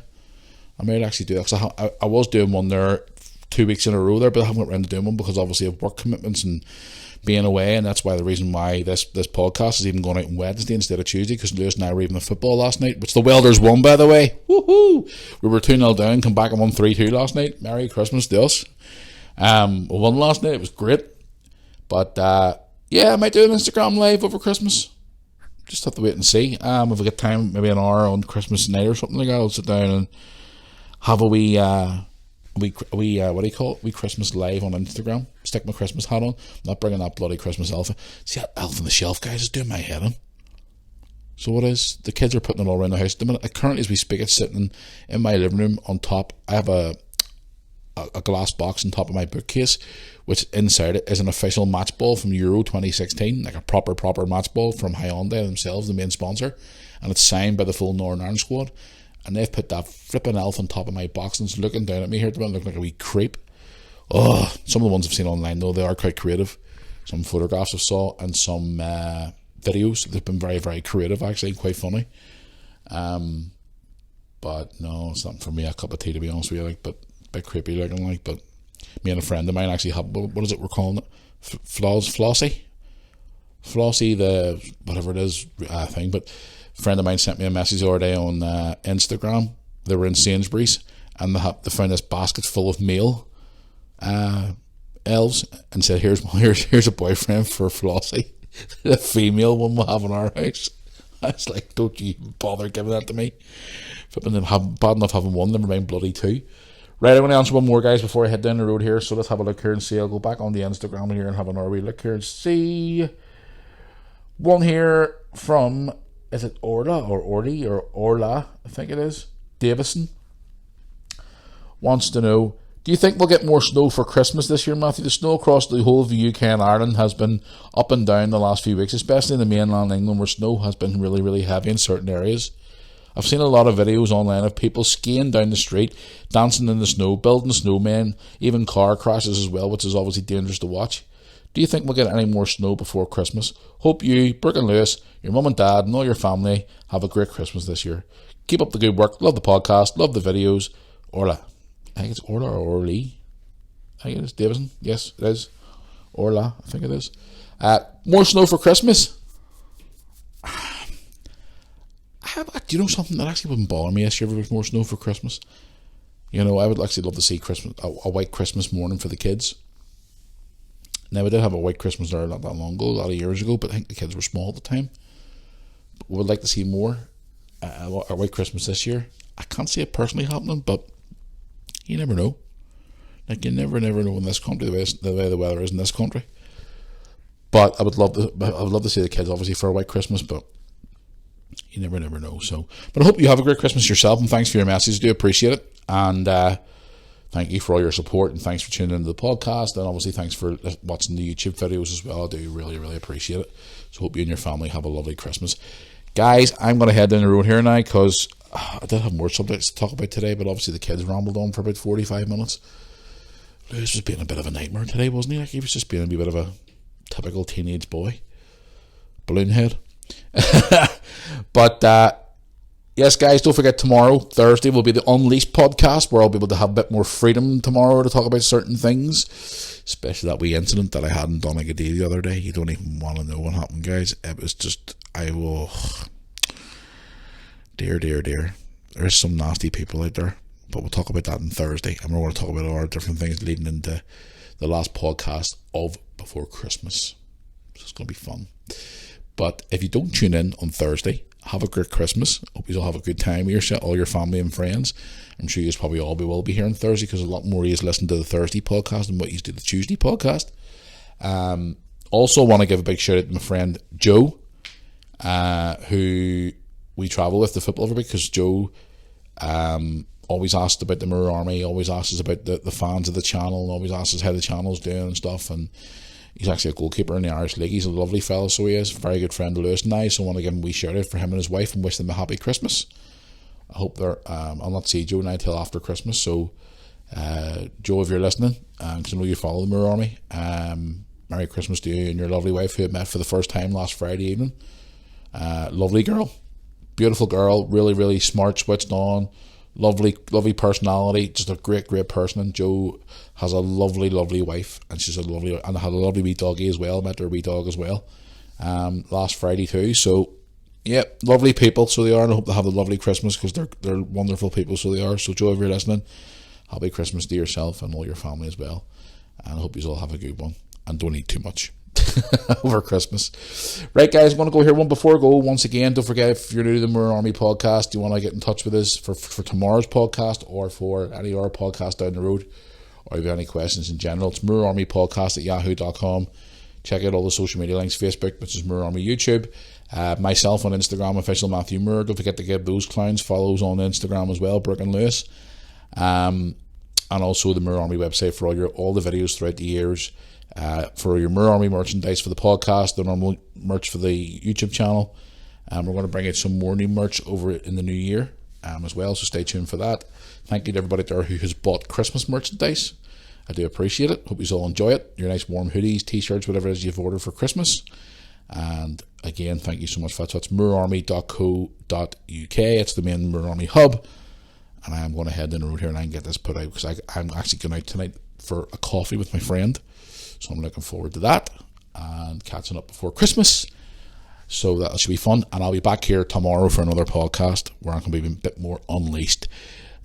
[SPEAKER 1] I might actually do that. Cause I was doing one there 2 weeks in a row there, but I haven't got around to doing one because obviously of work commitments and being away, and that's why the reason why this podcast is even going out on Wednesday instead of Tuesday, because Lewis and I were even the football last night, which the Welders won, by the way. Woohoo! We were 2-0 down, come back and won 3-2 last night. Merry Christmas to us. We won last night, it was great. But yeah, I might do an Instagram live over Christmas. Just have to wait and see. If I get time, maybe an hour on Christmas night or something like that, I'll sit down and have a wee what do you call it? Wee Christmas live on Instagram. Stick my Christmas hat on. I'm not bringing that bloody Christmas elf. See that elf on the shelf, guys, is doing my head in. So what is? The kids are putting it all around the house. Currently, as we speak, it's sitting in my living room on top. I have a glass box on top of my bookcase, which inside it is an official match ball from Euro 2016, like a proper match ball from Hyundai themselves, the main sponsor, and it's signed by the full Northern Ireland squad. And they've put that flipping elf on top of my box and it's looking down at me here at the moment, looking like a wee creep. Oh, some of the ones I've seen online though, they are quite creative. Some photographs I've saw and some videos. They've been very, very creative, actually, quite funny. But no, it's not for me a cup of tea, to be honest with you. But a bit creepy looking, But me and a friend of mine actually have, what is it we're calling it? Flossie, the whatever it is thing. But a friend of mine sent me a message the other day on Instagram. They were in Sainsbury's and they found this basket full of male elves and said, here's a boyfriend for Flossie, the female one we'll have in our house. I was like, don't you bother giving that to me. Bad enough having one, never mind bloody two. Right, I'm going to answer one more, guys, before I head down the road here. So let's have a look here and see. I'll go back on the Instagram here and have another wee look here and see. One here from, is it Orla or Orly or Orla? I think it is. Davison wants to know, do you think we'll get more snow for Christmas this year, Matthew? The snow across the whole of the UK and Ireland has been up and down the last few weeks, especially in the mainland England, where snow has been really, really heavy in certain areas. I've seen a lot of videos online of people skiing down the street, dancing in the snow, building snowmen, even car crashes as well, which is obviously dangerous to watch. Do you think we'll get any more snow before Christmas? Hope you, Brooke and Luis, your mum and dad, and all your family have a great Christmas this year. Keep up the good work. Love the podcast. Love the videos. Orla. I think it's Orla or Orly. I think it is Davison. Yes, it is. Orla, I think it is. More snow for Christmas? Do you know something that actually wouldn't bother me this year if there was more snow for Christmas? You know, I would actually love to see a white Christmas morning for the kids. Now, we did have a white Christmas there not that long ago, a lot of years ago, but I think the kids were small at the time. But we would like to see more a white Christmas this year. I can't see it personally happening, but you never know. Like, you never know in this country the way the weather is in this country. But I would love to see the kids obviously for a white Christmas, but you never know. So, but I hope you have a great Christmas yourself, and thanks for your message. I do appreciate it, and thank you for all your support, and thanks for tuning into the podcast, and obviously thanks for watching the YouTube videos as well. I do really, really appreciate it. So hope you and your family have a lovely Christmas. Guys, I'm going to head down the road here now because I did have more subjects to talk about today, but obviously the kids rambled on for about 45 minutes. Lewis was being a bit of a nightmare today, wasn't he? Like, he was just being a bit of a typical teenage boy. Balloon head. But yes, guys, don't forget tomorrow, Thursday, will be the Unleashed podcast, where I'll be able to have a bit more freedom tomorrow to talk about certain things, especially that wee incident that I had in Donegal the other day. You don't even want to know what happened, guys. It was just, dear. there's some nasty people out there, but we'll talk about that on Thursday, and we're going to talk about all our different things leading into the last podcast of before Christmas. So it's going to be fun. But if you don't tune in on Thursday, have a great Christmas. Hope you all have a good time with all your family and friends. I'm sure you probably all will be here on Thursday, because a lot more of you listen to the Thursday podcast than what you do the Tuesday podcast. Also want to give a big shout out to my friend Joe, who we travel with, the football every week, because Joe always asks about the Mirror Army, always asks us about the fans of the channel, and always asks us how the channel's doing and stuff. And he's actually a goalkeeper in the Irish League. He's a lovely fellow, so he is. Very good friend of Lewis and I, so I want to give him a wee shout out for him and his wife and wish them a happy Christmas. I hope they're I'll not see Joe and I till after Christmas, so Joe, if you're listening, because I know you follow the Mirror Army, Merry Christmas to you and your lovely wife, who I met for the first time last Friday evening. Lovely girl, beautiful girl, really, really smart, switched on, lovely personality, just a great person. And Joe has a lovely wife, and she's and had a lovely wee doggy as well. Met her wee dog as well last Friday too. So yeah, lovely people, so they are, and I hope they have a lovely Christmas, because they're wonderful people, so they are. So Joe, if you're listening, happy Christmas to yourself and all your family as well, and I hope you all have a good one and don't eat too much over Christmas. Right, guys, I want to go here one before I go. Once again, don't forget, if you're new to the Mirror Army podcast, you want to get in touch with us for tomorrow's podcast or for any other podcast down the road, or if you have any questions in general, it's mirrorarmypodcast@yahoo.com. Check out all the social media links: Facebook, which is Mirror Army, YouTube, myself on Instagram, official Matthew Moore. Don't forget to give those clowns follows on Instagram as well, Brooke and Luis, and also the Mirror Army website for all the videos throughout the years, for your Mirror Army merchandise for the podcast, the normal merch for the YouTube channel. We're going to bring out some more new merch over in the new year as well, so stay tuned for that. Thank you to everybody there who has bought Christmas merchandise. I do appreciate it. Hope you all enjoy it. Your nice warm hoodies, t-shirts, whatever it is you've ordered for Christmas. And again, thank you so much for that. So it's mirrorarmy.co.uk. It's the main Mirror Army hub. And I am going to head down the road here and I can get this put out, because I'm actually going out tonight for a coffee with my friend. So I'm looking forward to that and catching up before Christmas. So that should be fun. And I'll be back here tomorrow for another podcast where I'm going to be a bit more unleashed,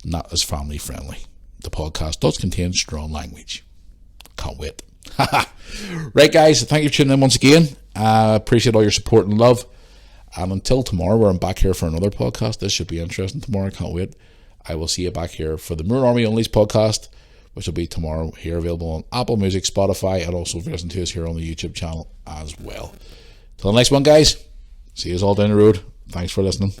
[SPEAKER 1] not as family friendly. The podcast does contain strong language. Can't wait. Right, guys, thank you for tuning in once again. Appreciate all your support and love. And until tomorrow, where I'm back here for another podcast, this should be interesting tomorrow. I can't wait. I will see you back here for the Mirror Army Unleashed podcast, which will be tomorrow, here available on Apple Music, Spotify, and also if you listen to us here on the YouTube channel as well. Till the next one, guys. See you all down the road. Thanks for listening.